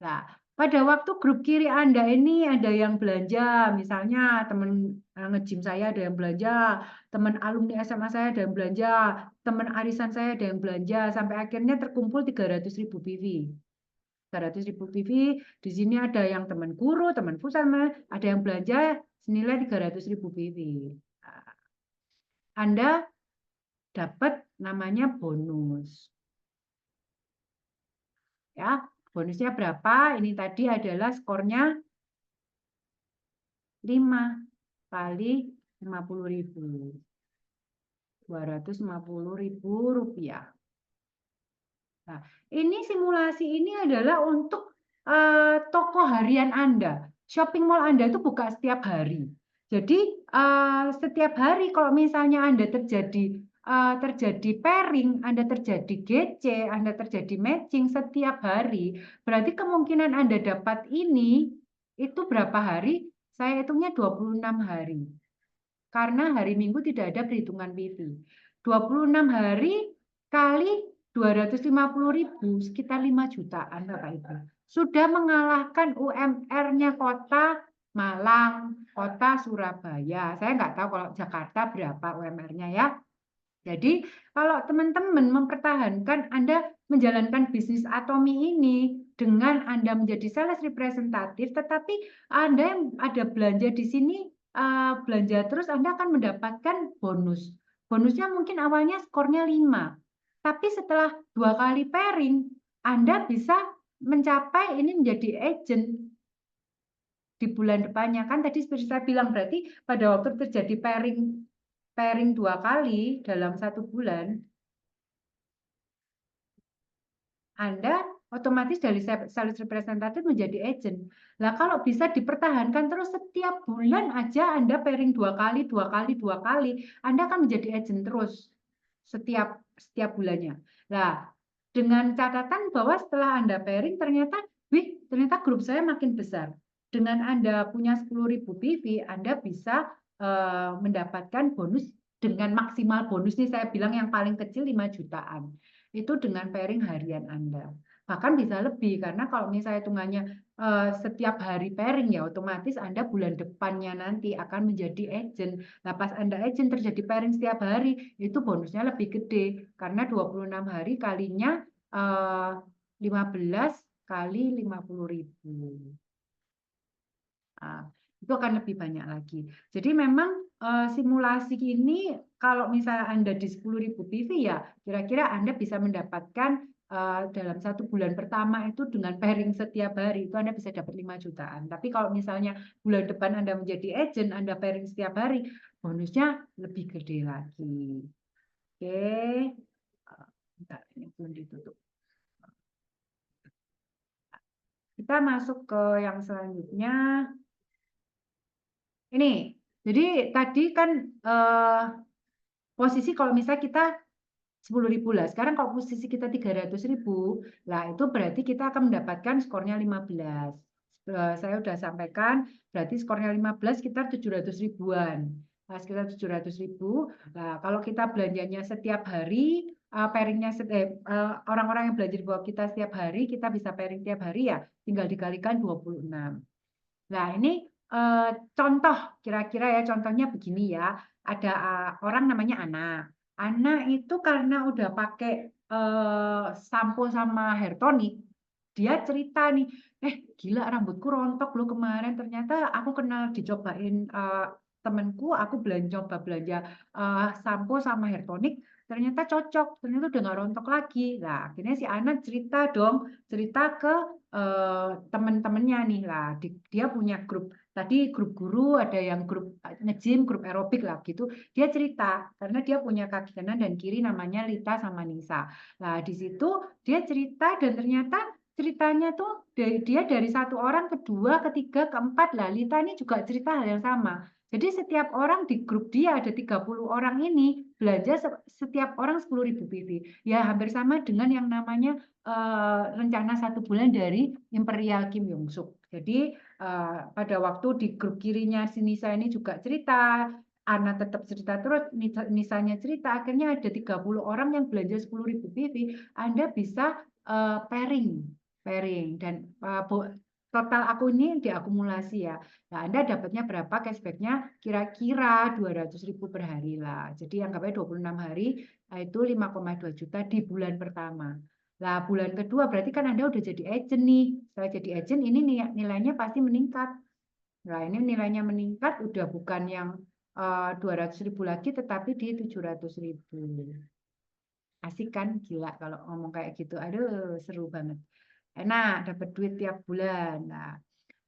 Nah, pada waktu grup kiri Anda ini ada yang belanja, misalnya teman nge-gym saya ada yang belanja, teman alumni SMA saya ada yang belanja, teman arisan saya ada yang belanja, sampai akhirnya terkumpul 300.000 PV. 300.000 PV, di sini ada yang teman guru, teman pusat, ada yang belanja senilai 300.000 PV. Anda dapat namanya bonus. Ya, bonusnya berapa? Ini tadi adalah skornya 5 kali 50.000. 250.000 rupiah. Nah, ini simulasi ini adalah untuk toko harian Anda. Shopping mall Anda itu buka setiap hari. Jadi setiap hari kalau misalnya Anda terjadi pairing, Anda terjadi GC, Anda terjadi matching setiap hari, berarti kemungkinan Anda dapat ini itu berapa hari? Saya hitungnya 26 hari. Karena hari Minggu tidak ada perhitungan PV. 26 hari kali 250.000, sekitar 5 jutaan Bapak Ibu. Sudah mengalahkan UMR-nya kota Malang, kota Surabaya. Saya nggak tahu kalau Jakarta berapa UMR-nya ya. Jadi kalau teman-teman mempertahankan Anda menjalankan bisnis Atomi ini dengan Anda menjadi sales representatif, tetapi Anda yang ada belanja di sini, belanja terus Anda akan mendapatkan bonus. Bonusnya mungkin awalnya skornya 5, tapi setelah 2 kali pairing, Anda bisa mencapai ini menjadi agent di bulan depannya. Kan tadi seperti saya bilang, berarti pada waktu terjadi pairing 2 kali dalam 1 bulan, Anda otomatis dari sales representatif menjadi agent. Nah, kalau bisa dipertahankan terus setiap bulan aja Anda pairing 2 kali, 2 kali, 2 kali, Anda akan menjadi agent terus setiap bulannya. Nah, dengan catatan bahwa setelah Anda pairing ternyata grup saya makin besar. Dengan Anda punya 10.000 PV, Anda bisa mendapatkan bonus dengan maksimal bonus nih saya bilang yang paling kecil 5 jutaan. Itu dengan pairing harian Anda. Bahkan bisa lebih, karena kalau misalnya hitungannya setiap hari pairing, ya otomatis Anda bulan depannya nanti akan menjadi agent. Nah, pas Anda agent terjadi pairing setiap hari, itu bonusnya lebih gede. Karena 26 hari kalinya 15 kali 50.000. Nah, itu akan lebih banyak lagi. Jadi memang simulasi ini kalau misalnya Anda di 10.000 PV ya kira-kira Anda bisa mendapatkan dalam 1 bulan pertama itu dengan pairing setiap hari itu Anda bisa dapat 5 jutaan. Tapi kalau misalnya bulan depan Anda menjadi agent, Anda pairing setiap hari, bonusnya lebih gede lagi. Oke. Bentar, ini belum ditutup. Kita masuk ke yang selanjutnya. Ini, jadi tadi kan posisi kalau misalnya kita 10.000 lah. Sekarang kalau posisi kita 300.000, lah itu berarti kita akan mendapatkan skornya 15. Saya sudah sampaikan, berarti skornya 15 sekitar 700 ribuan. Nah, sekitar 700 ribu. Nah, kalau kita belanjanya setiap hari, pairingnya orang-orang yang belanja di bawah kita setiap hari, kita bisa pairing tiap hari ya, tinggal dikalikan 26. Nah, ini contoh kira-kira ya, contohnya begini ya. Ada orang namanya Ana. Ana itu karena udah pakai sampo sama hair tonic, dia cerita nih, gila rambutku rontok loh kemarin. Ternyata aku kenal dicobain temenku, aku coba belanja sampo sama hair tonic, ternyata cocok, ternyata udah nggak rontok lagi. Nah, akhirnya si Ana cerita dong, cerita ke teman-temannya nih lah. Dia punya grup, tadi grup guru, ada yang grup nge-gym, grup aerobik lah gitu. Dia cerita karena dia punya kaki kanan dan kiri namanya Lita sama Nisa. Nah, di situ dia cerita dan ternyata ceritanya tuh dia dari satu orang, kedua, ketiga, keempat lah. Lita ini juga cerita hal yang sama. Jadi setiap orang di grup dia ada 30 orang ini belanja setiap orang 10.000 PV. Ya hampir sama dengan yang namanya rencana 1 bulan dari Imperial Kim Yong Suk. Jadi pada waktu di grup kirinya si Nisa ini juga cerita, Ana tetap cerita terus, Nisanya cerita, akhirnya ada 30 orang yang belanja 10.000 PV, Anda bisa pairing dan total aku ini diakumulasi ya. Nah, Anda dapatnya berapa cashbacknya? Kira-kira 200.000 per hari lah. Jadi anggapnya 26 hari, itu 5,2 juta di bulan pertama. Nah, bulan kedua berarti kan Anda udah jadi agent nih. Setelah jadi agent, ini nilainya pasti meningkat. Nah, ini nilainya meningkat, udah bukan yang 200.000 lagi, tetapi di 700.000. Asik kan? Gila kalau ngomong kayak gitu. Aduh, seru banget. Enak, dapat duit tiap bulan. Nah,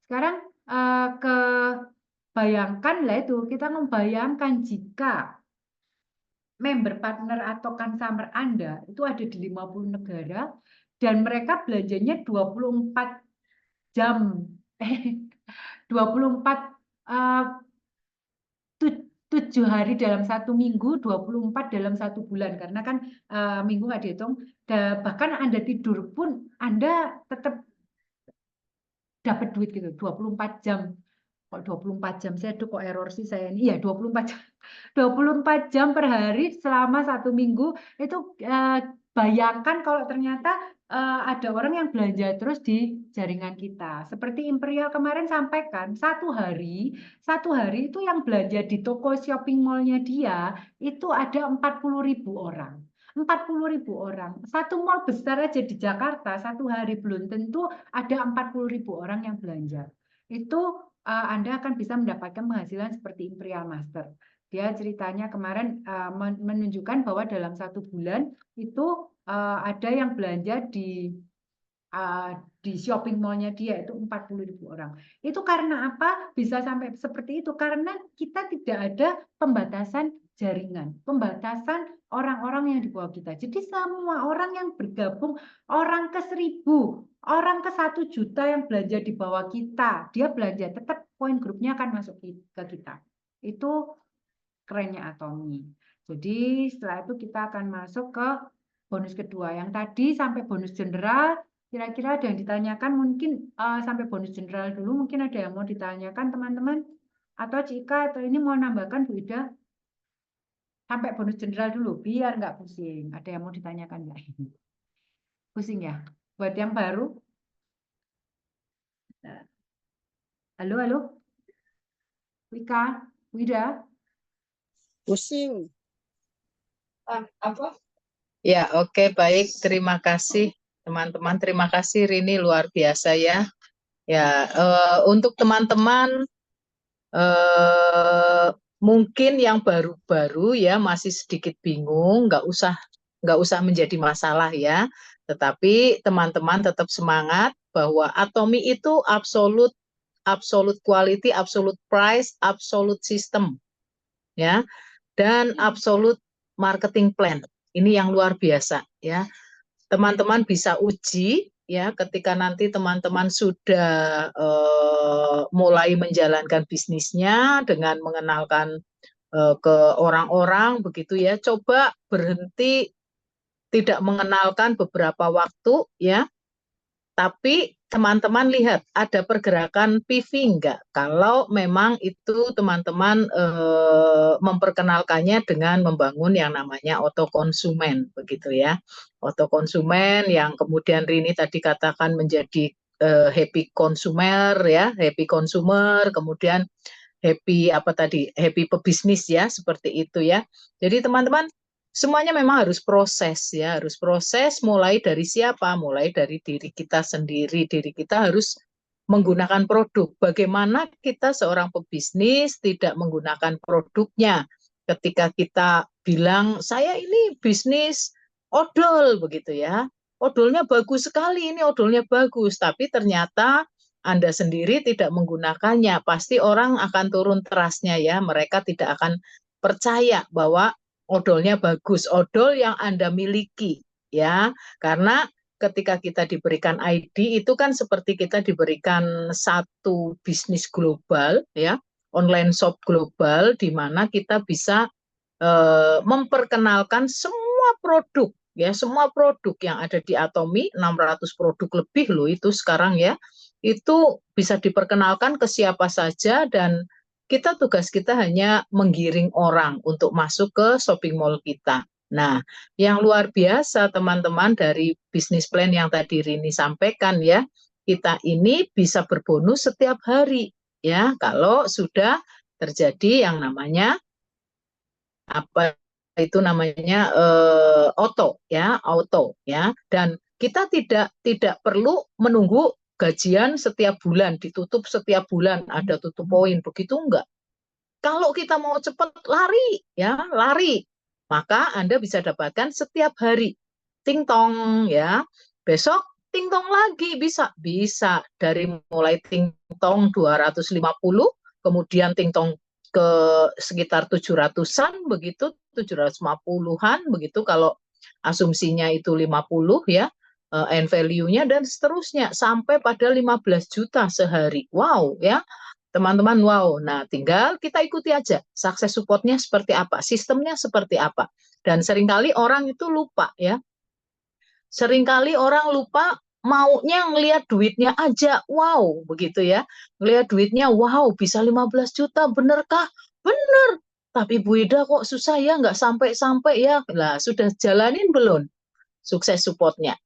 sekarang bayangkan lah itu, kita membayangkan jika member partner atau customer Anda itu ada di 50 negara dan mereka belanjanya 24 jam. 24 eh, 7 hari dalam 1 minggu, 24 dalam 1 bulan. Karena kan minggu nggak dihitung. Bahkan Anda tidur pun Anda tetap dapat duit gitu, 24 jam. Kok 24 jam saya tuh kok error sih saya ini. Iya, 24 jam. 24 jam per hari selama 1 minggu itu bayangkan kalau ternyata ada orang yang belanja terus di jaringan kita. Seperti Imperial kemarin sampaikan, satu hari itu yang belanja di toko shopping mallnya dia itu ada 40.000 orang. 40.000 orang. Satu mall besar aja di Jakarta, satu hari belum tentu ada 40.000 orang yang belanja. Itu Anda akan bisa mendapatkan penghasilan seperti Imperial Master. Dia ceritanya kemarin menunjukkan bahwa dalam 1 bulan itu ada yang belanja di shopping mallnya dia itu 40.000 orang. Itu karena apa? Bisa sampai seperti itu karena kita tidak ada pembatasan jaringan, pembatasan orang-orang yang di bawah kita. Jadi semua orang yang bergabung, orang ke 1.000, orang ke 1 juta yang belanja di bawah kita, dia belanja tetap poin grupnya akan masuk ke kita. Itu kerennya Atomi. Jadi setelah itu kita akan masuk ke bonus kedua. Yang tadi sampai bonus general, kira-kira ada yang ditanyakan mungkin sampai bonus general dulu, mungkin ada yang mau ditanyakan teman-teman, atau Cika, atau ini mau nambahkan Bu Ida, sampai bonus general dulu, biar nggak pusing. Ada yang mau ditanyakan nggak? Pusing ya? Buat yang baru? Halo, halo? Wika? Wida? Pusing. Apa? Ya, oke, baik. Terima kasih, teman-teman. Terima kasih, Rini. Luar biasa ya. Ya, untuk teman-teman mungkin yang baru-baru ya masih sedikit bingung, nggak usah menjadi masalah ya. Tetapi teman-teman tetap semangat bahwa Atomi itu absolute quality, absolute price, absolute system, ya, dan absolute marketing plan. Ini yang luar biasa ya. Teman-teman bisa uji ya ketika nanti teman-teman sudah mulai menjalankan bisnisnya dengan mengenalkan ke orang-orang begitu ya. Coba berhenti tidak mengenalkan beberapa waktu ya. Tapi teman-teman lihat ada pergerakan PV enggak? Kalau memang itu teman-teman memperkenalkannya dengan membangun yang namanya otokonsumen, begitu ya. Otokonsumen yang kemudian Rini tadi katakan menjadi happy consumer ya, happy consumer, kemudian happy apa tadi, happy pebisnis ya, seperti itu ya. Jadi teman-teman semuanya memang harus proses ya, harus proses mulai dari siapa? Mulai dari diri kita sendiri. Diri kita harus menggunakan produk. Bagaimana kita seorang pebisnis tidak menggunakan produknya? Ketika kita bilang, saya ini bisnis odol begitu ya. Odolnya bagus sekali, ini odolnya bagus. Tapi ternyata Anda sendiri tidak menggunakannya. Pasti orang akan turun trust-nya ya. Mereka tidak akan percaya bahwa odolnya bagus, odol yang Anda miliki ya. Karena ketika kita diberikan ID itu kan seperti kita diberikan satu bisnis global ya, online shop global di mana kita bisa memperkenalkan semua produk ya, semua produk yang ada di Atomi, 600 produk lebih loh itu sekarang ya. Itu bisa diperkenalkan ke siapa saja dan tugas kita hanya menggiring orang untuk masuk ke shopping mall kita. Nah, yang luar biasa teman-teman dari bisnis plan yang tadi Rini sampaikan ya, kita ini bisa berbonus setiap hari ya, kalau sudah terjadi yang namanya apa itu namanya auto ya, dan kita tidak perlu menunggu gajian setiap bulan ditutup setiap bulan ada tutup poin begitu enggak. Kalau kita mau cepat lari, ya lari, maka Anda bisa dapatkan setiap hari. Ting tong ya. Besok ting tong lagi bisa dari mulai ting tong 250, kemudian ting tong ke sekitar 700-an begitu, 750-an begitu kalau asumsinya itu 50 ya. End value-nya dan seterusnya sampai pada 15 juta sehari. Wow ya. Teman-teman, wow. Nah, tinggal kita ikuti aja sukses support-nya seperti apa, sistemnya seperti apa. Dan seringkali orang itu lupa ya. Seringkali orang lupa maunya ngelihat duitnya aja. Wow, begitu ya. Ngelihat duitnya, wow, bisa 15 juta, benerkah? Bener. Tapi Bu Ida kok susah ya, nggak sampai-sampai ya. Lah, sudah jalanin belum sukses support-nya?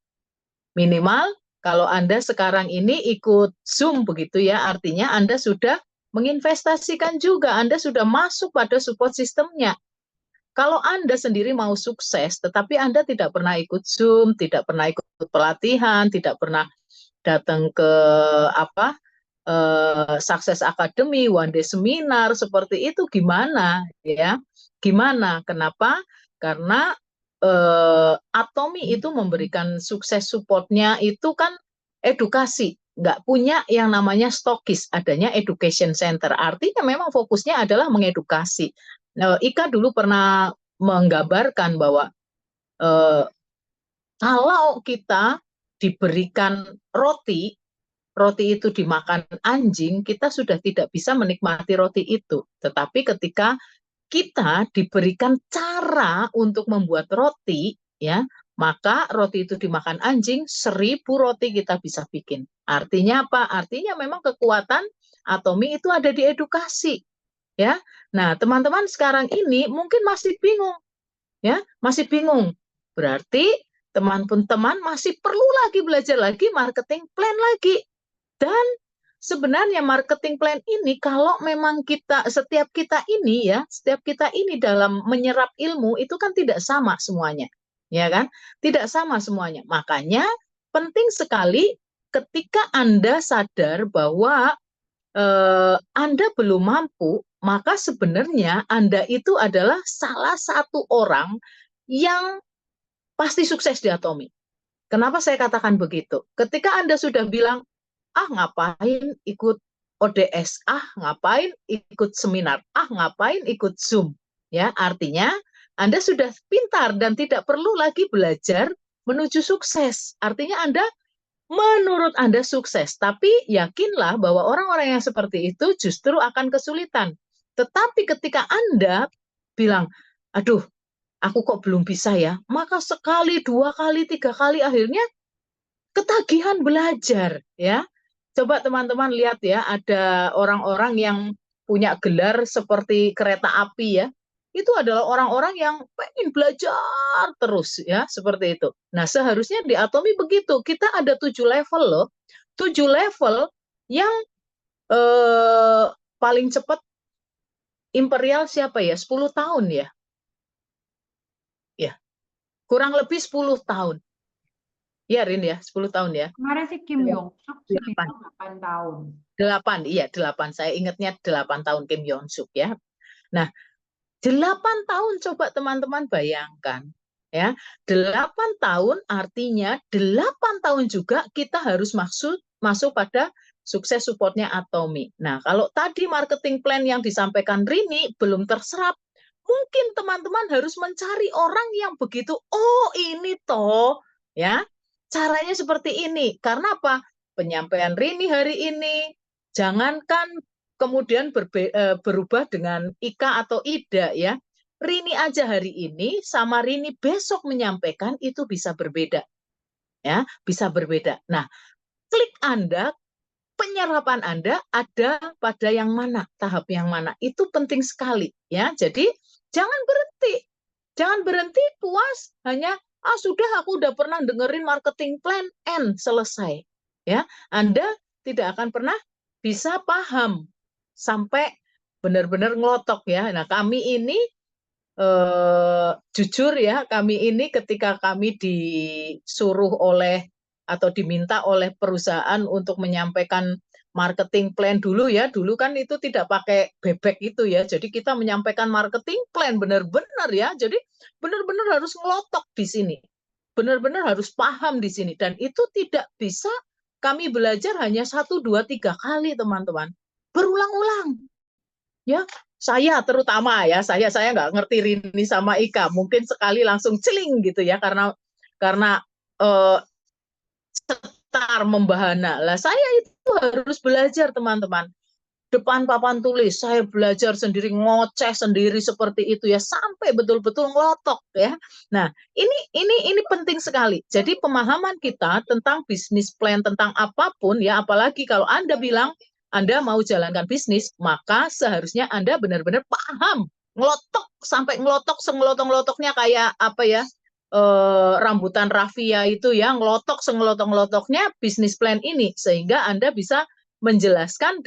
Minimal kalau Anda sekarang ini ikut Zoom begitu ya, artinya Anda sudah menginvestasikan juga, Anda sudah masuk pada support sistemnya. Kalau Anda sendiri mau sukses, tetapi Anda tidak pernah ikut Zoom, tidak pernah ikut pelatihan, tidak pernah datang ke Success Academy, one day seminar seperti itu, gimana ya? Gimana? Kenapa? Karena Atomi itu memberikan sukses supportnya itu kan edukasi, nggak punya yang namanya stokis, adanya education center. Artinya memang fokusnya adalah mengedukasi. Ika dulu pernah menggambarkan bahwa kalau kita diberikan roti itu dimakan anjing, kita sudah tidak bisa menikmati roti itu. Tetapi ketika kita diberikan cara untuk membuat roti, ya, maka roti itu dimakan anjing, 1000 roti kita bisa bikin. Artinya apa? Artinya memang kekuatan Atomi itu ada di edukasi, ya. Nah, teman-teman sekarang ini mungkin masih bingung, ya, masih bingung. Berarti teman-teman masih perlu lagi belajar lagi marketing plan lagi. Dan sebenarnya marketing plan ini kalau memang setiap kita ini dalam menyerap ilmu itu kan tidak sama semuanya, ya kan? Tidak sama semuanya. Makanya penting sekali ketika Anda sadar bahwa Anda belum mampu, maka sebenarnya Anda itu adalah salah satu orang yang pasti sukses di Atomi. Kenapa saya katakan begitu? Ketika Anda sudah bilang, ngapain ikut ODS, ngapain ikut seminar, ngapain ikut Zoom. Ya, artinya Anda sudah pintar dan tidak perlu lagi belajar menuju sukses. Artinya menurut Anda sukses, tapi yakinlah bahwa orang-orang yang seperti itu justru akan kesulitan. Tetapi ketika Anda bilang, aduh, aku kok belum bisa ya, maka sekali, 2 kali, 3 kali akhirnya ketagihan belajar ya. Coba teman-teman lihat ya, ada orang-orang yang punya gelar seperti kereta api ya. Itu adalah orang-orang yang pengen belajar terus ya, seperti itu. Nah, seharusnya di Atomi begitu. Kita ada 7 level loh. 7 level yang paling cepat Imperial siapa ya? 10 tahun ya. Ya, kurang lebih 10 tahun. Ya, Rin ya, 10 tahun ya. Kemarin sih Kim Yong Suk sih 8. bilang 8 tahun. 8, iya 8. Saya ingatnya 8 tahun Kim Yong Suk ya. Nah, 8 tahun coba teman-teman bayangkan. Ya, 8 tahun artinya 8 tahun juga kita harus masuk pada sukses supportnya Atomi. Nah, kalau tadi marketing plan yang disampaikan Rini belum terserap, mungkin teman-teman harus mencari orang yang begitu, oh ini toh, ya, caranya seperti ini. Karena apa? Penyampaian Rini hari ini, jangankan kemudian berubah dengan Ika atau Ida ya. Rini aja hari ini sama Rini besok menyampaikan itu bisa berbeda. Ya, bisa berbeda. Nah, klik Anda, penyerapan Anda ada pada yang mana, tahap yang mana. Itu penting sekali ya. Jadi jangan berhenti. Jangan berhenti puas hanya sudah aku udah pernah dengerin marketing plan N selesai. Ya, Anda tidak akan pernah bisa paham sampai benar-benar ngelotok ya. Nah, kami ini jujur ya, kami ini ketika kami disuruh oleh atau diminta oleh perusahaan untuk menyampaikan marketing plan dulu ya, dulu kan itu tidak pakai bebek itu ya, jadi kita menyampaikan marketing plan benar-benar ya, jadi benar-benar harus ngelotok di sini, benar-benar harus paham di sini, dan itu tidak bisa kami belajar hanya 1, 2, 3 kali teman-teman, berulang-ulang ya. Saya terutama ya, saya nggak ngerti Rini sama Ika, mungkin sekali langsung celing gitu ya, karena setar membahana. Lah saya itu harus belajar teman-teman. Depan papan tulis, saya belajar sendiri, ngoceh sendiri seperti itu ya, sampai betul-betul ngelotok ya. Nah, ini penting sekali. Jadi pemahaman kita tentang bisnis plan, tentang apapun ya, apalagi kalau Anda bilang Anda mau jalankan bisnis, maka seharusnya Anda benar-benar paham, ngelotok sampai ngelotok, sengelotok-ngelotoknya kayak apa ya? Rambutan raffia itu ya, ngelotok sengelotok-ngelotoknya bisnis plan ini, sehingga Anda bisa menjelaskan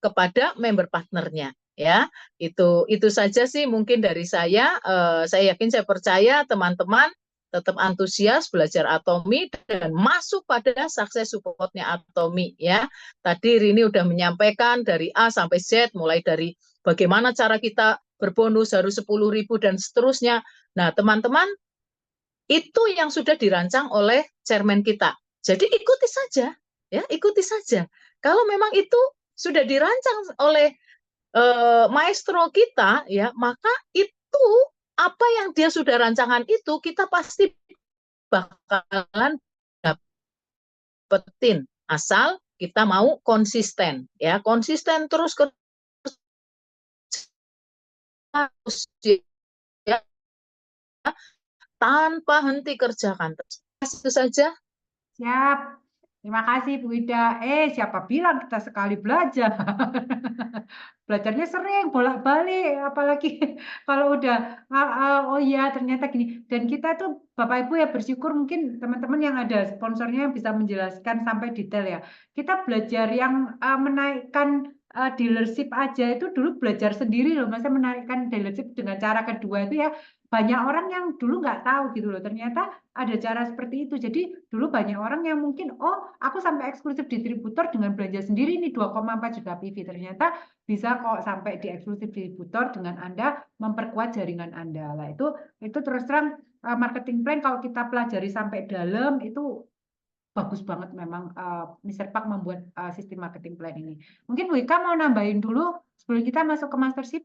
kepada member partnernya ya. Itu saja sih mungkin dari saya. Saya yakin, saya percaya teman-teman tetap antusias belajar Atomi dan masuk pada sukses supportnya Atomi ya. Tadi Rini udah menyampaikan dari A sampai Z, mulai dari bagaimana cara kita berbonus harus 10.000 dan seterusnya. Nah, teman-teman, itu yang sudah dirancang oleh chairman kita. Jadi ikuti saja ya, ikuti saja. Kalau memang itu sudah dirancang oleh maestro kita ya, maka itu apa yang dia sudah rancangan itu kita pasti bakalan dapetin, asal kita mau konsisten ya, konsisten terus ya, tanpa henti kerjakan terus. Itu saja. Siap. Terima kasih Bu Ida. Siapa bilang kita sekali belajar? Belajarnya sering, bolak-balik, apalagi kalau udah, oh iya ternyata gini. Dan kita tuh Bapak Ibu ya bersyukur mungkin teman-teman yang ada sponsornya yang bisa menjelaskan sampai detail ya. Kita belajar yang menaikkan dealership aja itu dulu belajar sendiri loh. Maksudnya menaikkan dealership dengan cara kedua itu ya banyak orang yang dulu nggak tahu gitu loh. Ternyata ada cara seperti itu. Jadi dulu banyak orang yang mungkin, oh aku sampai eksklusif distributor dengan belanja sendiri ini 2,4 juta PV. Ternyata bisa kok sampai di eksklusif distributor dengan Anda memperkuat jaringan Anda. Lah itu terus terang marketing plan kalau kita pelajari sampai dalam itu bagus banget memang Mr. Park membuat sistem marketing plan ini. Mungkin Bu Ika mau nambahin dulu sebelum kita masuk ke mastership.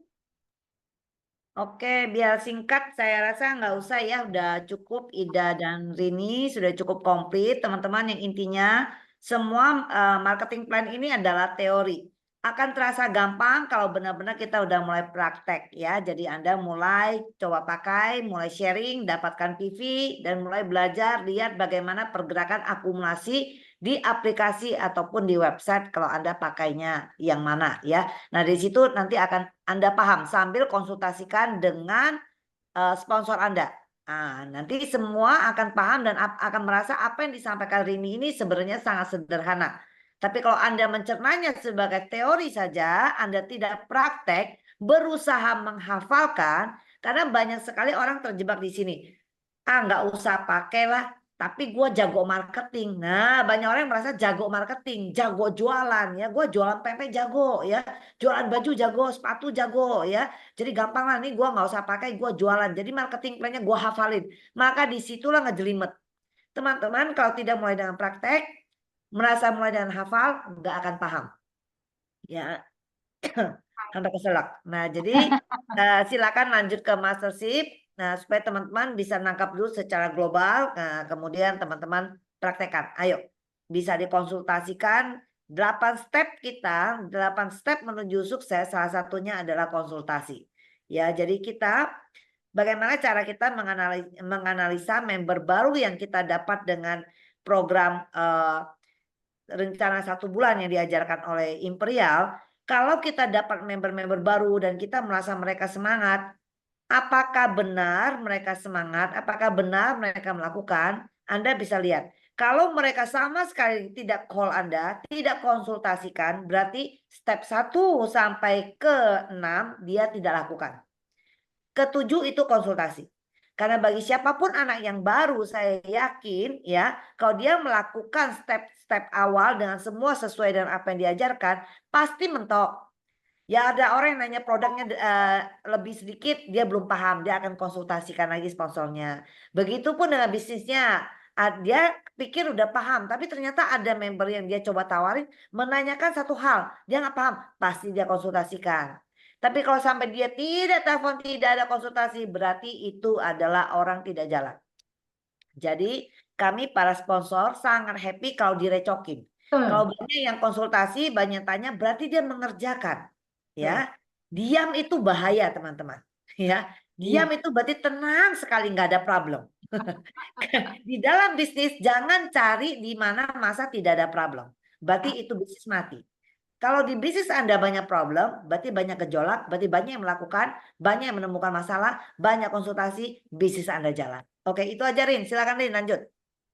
Oke, biar singkat, saya rasa nggak usah ya, udah cukup Ida dan Rini, sudah cukup komplit teman-teman. Yang intinya semua marketing plan ini adalah teori. akan terasa gampang kalau benar-benar kita udah mulai praktek ya. Jadi Anda mulai coba pakai, mulai sharing, dapatkan PV, dan mulai belajar lihat bagaimana pergerakan akumulasi di aplikasi ataupun di website kalau Anda pakainya yang mana ya. Nah di situ nanti akan Anda paham sambil konsultasikan dengan sponsor Anda. Nah, nanti semua akan paham dan akan merasa apa yang disampaikan Rini ini sebenarnya sangat sederhana. Tapi kalau Anda mencernanya sebagai teori saja, Anda tidak praktek, berusaha menghafalkan, karena banyak sekali orang terjebak di sini. Nggak usah pakailah, tapi gue jago marketing. Nah, banyak orang yang merasa jago marketing, jago jualan ya. Gue jualan pempek jago ya, jualan baju jago, sepatu jago ya. Jadi gampang lah nih, gue nggak usah pakai, gue jualan. Jadi marketing plan-nya gue hafalin. Maka disitulah ngejelimet. Teman-teman kalau tidak mulai dengan praktek, merasa mulai dengan hafal, nggak akan paham. Ya, sampai keselak. Nah, jadi silakan lanjut ke mastership. Nah, supaya teman-teman bisa nangkap dulu secara global. Nah, kemudian teman-teman praktekkan. Ayo, bisa dikonsultasikan 8 step kita, 8 step menuju sukses. Salah satunya adalah konsultasi. Ya, jadi kita bagaimana cara kita menganalisa member baru yang kita dapat dengan program rencana 1 bulan yang diajarkan oleh Imperial. Kalau kita dapat member-member baru dan kita merasa mereka semangat, apakah benar mereka semangat? Apakah benar mereka melakukan? Anda bisa lihat. Kalau mereka sama sekali tidak call Anda, tidak konsultasikan, berarti step 1 sampai ke 6 dia tidak lakukan. Ke-7 itu konsultasi. Karena bagi siapapun anak yang baru, saya yakin ya, kalau dia melakukan step-step awal dengan semua sesuai dengan apa yang diajarkan, pasti mentok. Ya ada orang yang nanya produknya lebih sedikit, dia belum paham, dia akan konsultasikan lagi sponsornya. Begitupun dengan bisnisnya, dia pikir udah paham, tapi ternyata ada member yang dia coba tawarin, menanyakan satu hal, dia nggak paham, pasti dia konsultasikan. Tapi kalau sampai dia tidak telepon, tidak ada konsultasi, berarti itu adalah orang tidak jalan. Jadi kami para sponsor sangat happy kalau direcokin. Kalau banyak yang konsultasi, banyak tanya, berarti dia mengerjakan. Ya, diam itu bahaya teman-teman. Ya, diam itu berarti tenang sekali nggak ada problem. Di dalam bisnis jangan cari di mana masa tidak ada problem. Berarti itu bisnis mati. Kalau di bisnis Anda banyak problem, berarti banyak gejolak, berarti banyak yang melakukan, banyak yang menemukan masalah, banyak konsultasi, bisnis Anda jalan. Oke, itu aja Rin. Silakan Rin, lanjut.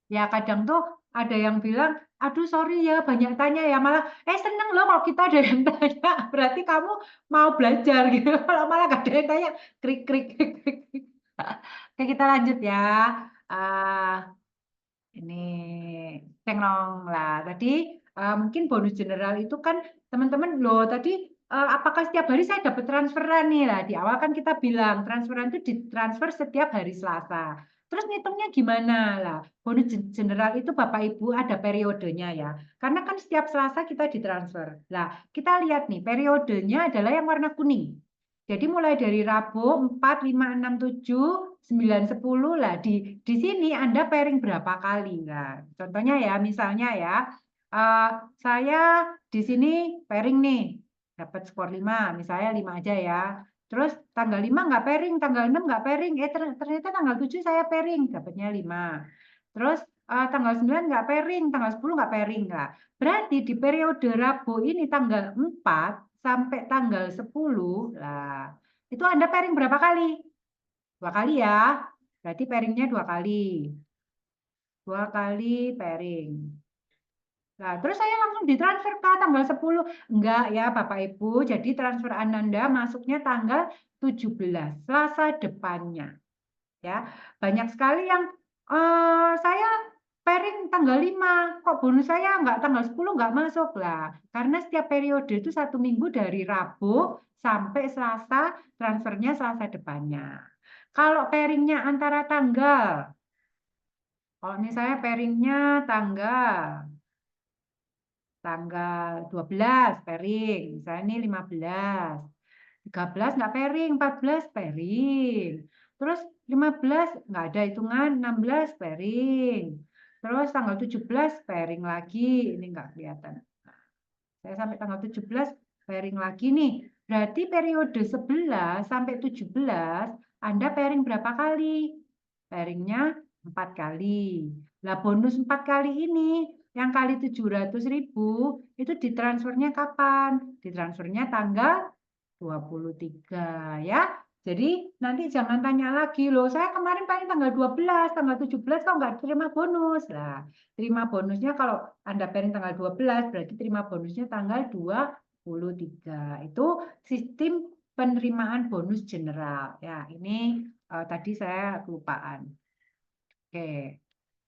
Ya kadang tuh ada yang bilang, aduh sorry ya banyak tanya ya, malah seneng loh kalau kita ada yang tanya, berarti kamu mau belajar gitu. Kalau malah gak ada yang tanya, krik krik krik krik. Oke kita lanjut ya. Ini tenglong lah. Tadi mungkin bonus general itu kan teman-teman loh tadi apakah setiap hari saya dapat transferan nih lah. Di awal kan kita bilang transferan itu ditransfer setiap hari Selasa. Terus ngitungnya gimana lah? Bonus general itu Bapak Ibu ada periodenya ya. Karena kan setiap Selasa kita ditransfer. Lah, kita lihat nih periodenya adalah yang warna kuning. Jadi mulai dari Rabu 4, 5, 6, 7, 9, 10 lah di sini Anda pairing berapa kali lah. Contohnya ya, misalnya ya, saya di sini pairing nih, dapat skor 5, misalnya 5 aja ya. Terus tanggal 5 nggak pairing, tanggal 6 nggak pairing, ternyata tanggal 7 saya pairing, dapatnya 5. Terus tanggal 9 nggak pairing, tanggal 10 nggak pairing. Lah. Berarti di periode Rabu ini tanggal 4 sampai tanggal 10, lah, itu Anda pairing berapa kali? 2 kali ya, berarti pairingnya 2 kali. 2 kali pairing. Nah, terus saya langsung ditransfer ke tanggal 10. Enggak ya Bapak Ibu, jadi transfer Anda masuknya tanggal 17, Selasa depannya. Ya, banyak sekali yang saya pairing tanggal 5, kok bonus saya enggak tanggal 10 enggak masuk lah. Karena setiap periode itu 1 minggu dari Rabu sampai Selasa, transfernya Selasa depannya. Kalau pairingnya antara tanggal, kalau misalnya pairingnya tanggal 12 pairing, misalnya ini 15, 13 nggak pairing, 14 pairing, terus 15 nggak ada hitungan, 16 pairing, terus tanggal 17 pairing lagi, ini nggak kelihatan. Saya sampai tanggal 17 pairing lagi nih. Berarti periode 11 sampai 17 Anda pairing berapa kali? Pairingnya 4 kali. Lah bonus 4 kali ini yang kali 700.000 itu ditransfernya kapan? Ditransfernya tanggal 23 ya. Jadi nanti jangan tanya lagi, loh saya kemarin paling tanggal 12, tanggal 17 kok nggak terima bonus. Lah, terima bonusnya kalau Anda pairing tanggal 12, berarti terima bonusnya tanggal 23. Itu sistem penerimaan bonus general. Ya, ini tadi saya kelupaan. Oke.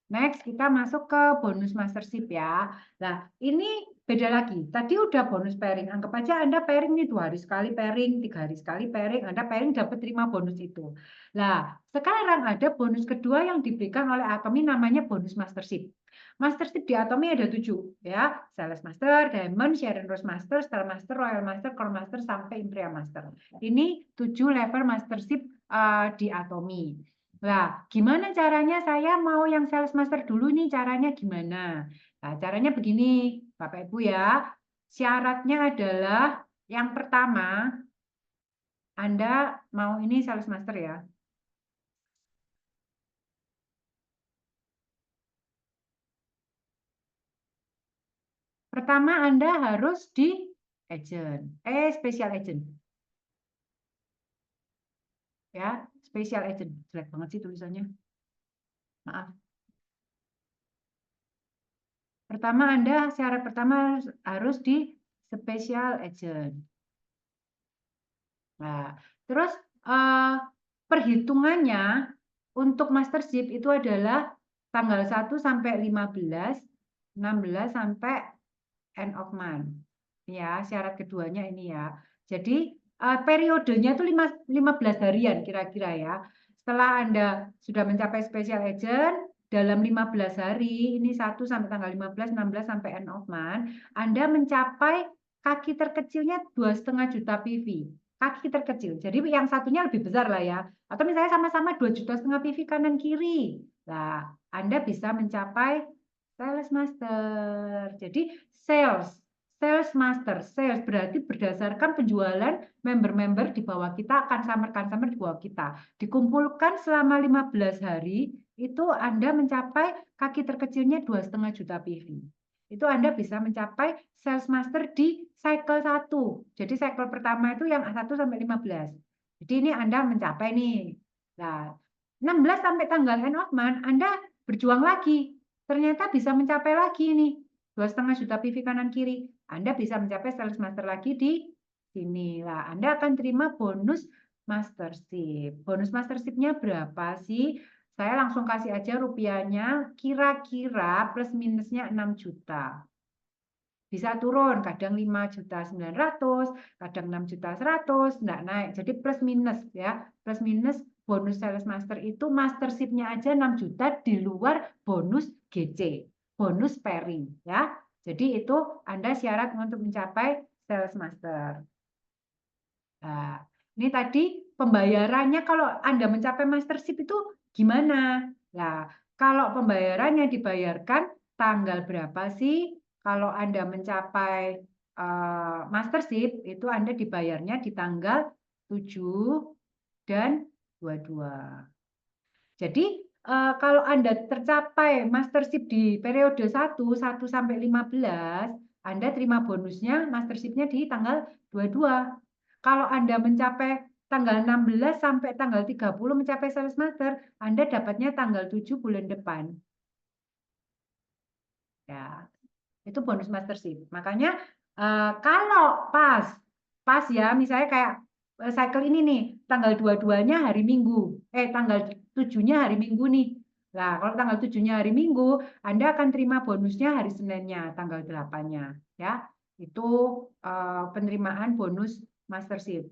Next, kita masuk ke bonus mastership ya. Nah, ini beda lagi. Tadi udah bonus pairing. Anggap aja Anda pairing nih 2 hari sekali pairing, 3 hari sekali pairing. Anda pairing dapat 5 bonus itu. Nah, sekarang ada bonus kedua yang diberikan oleh Atomy namanya bonus mastership. Mastership di Atomy ada 7 ya. Sales Master, Diamond, Sharon Rose Master, Star Master, Royal Master, Core Master, sampai Imperial Master. Ini 7 level mastership di Atomy. Nah, gimana caranya saya mau yang sales master dulu nih, caranya gimana? Nah, caranya begini, Bapak Ibu ya. Syaratnya adalah yang pertama, Anda mau ini sales master ya. Pertama, Anda harus di agent, special agent. Ya, special agent. Jelek banget sih tulisannya. Maaf. Pertama, syarat pertama harus di special agent. Nah, terus perhitungannya untuk mastership itu adalah tanggal 1 sampai 15, 16 sampai end of month. Ya, syarat keduanya ini ya. Jadi periodenya itu 15 harian kira-kira ya. Setelah Anda sudah mencapai special agent, dalam 15 hari, ini 1 sampai tanggal 15, 16 sampai end of month, Anda mencapai kaki terkecilnya 2,5 juta PV. Kaki terkecil. Jadi yang satunya lebih besar lah ya. Atau misalnya sama-sama 2,5 juta PV kanan kiri. Nah, Anda bisa mencapai sales master. Jadi sales master, sales berarti berdasarkan penjualan member-member di bawah kita, customer di bawah kita. Dikumpulkan selama 15 hari, itu Anda mencapai kaki terkecilnya 2,5 juta PV. Itu Anda bisa mencapai sales master di cycle 1. Jadi cycle pertama itu yang 1 sampai 15. Jadi ini Anda mencapai nih. Nah, 16 sampai tanggal end of month Anda berjuang lagi. Ternyata bisa mencapai lagi nih. 2,5 juta PV kanan kiri. Anda bisa mencapai sales master lagi di sini. Lah, Anda akan terima bonus mastership. Bonus mastership-nya berapa sih? Saya langsung kasih aja rupiahnya, kira-kira plus minusnya 6 juta. Bisa turun, kadang 5.900.000, kadang 6.100.000, enggak naik. Jadi plus minus ya. Plus minus bonus sales master itu mastership-nya aja 6 juta di luar bonus GC, bonus pairing ya. Jadi itu Anda syarat untuk mencapai sales master. Nah, ini tadi pembayarannya kalau Anda mencapai mastership itu gimana? Nah, kalau pembayarannya dibayarkan tanggal berapa sih? Kalau Anda mencapai mastership, itu Anda dibayarnya di tanggal 7 dan 22. Jadi, kalau Anda tercapai mastership di periode 1 sampai 15, Anda terima bonusnya mastership-nya di tanggal 22. Kalau Anda mencapai tanggal 16 sampai tanggal 30 mencapai sales master, Anda dapatnya tanggal 7 bulan depan. Ya, itu bonus mastership. Makanya kalau pas ya, misalnya kayak cycle ini nih, tanggal 22-nya hari Minggu, tanggal 7-nya hari Minggu nih. Nah, kalau tanggal 7-nya hari Minggu, Anda akan terima bonusnya hari Seninnya, tanggal 8-nya. Ya, itu penerimaan bonus mastership.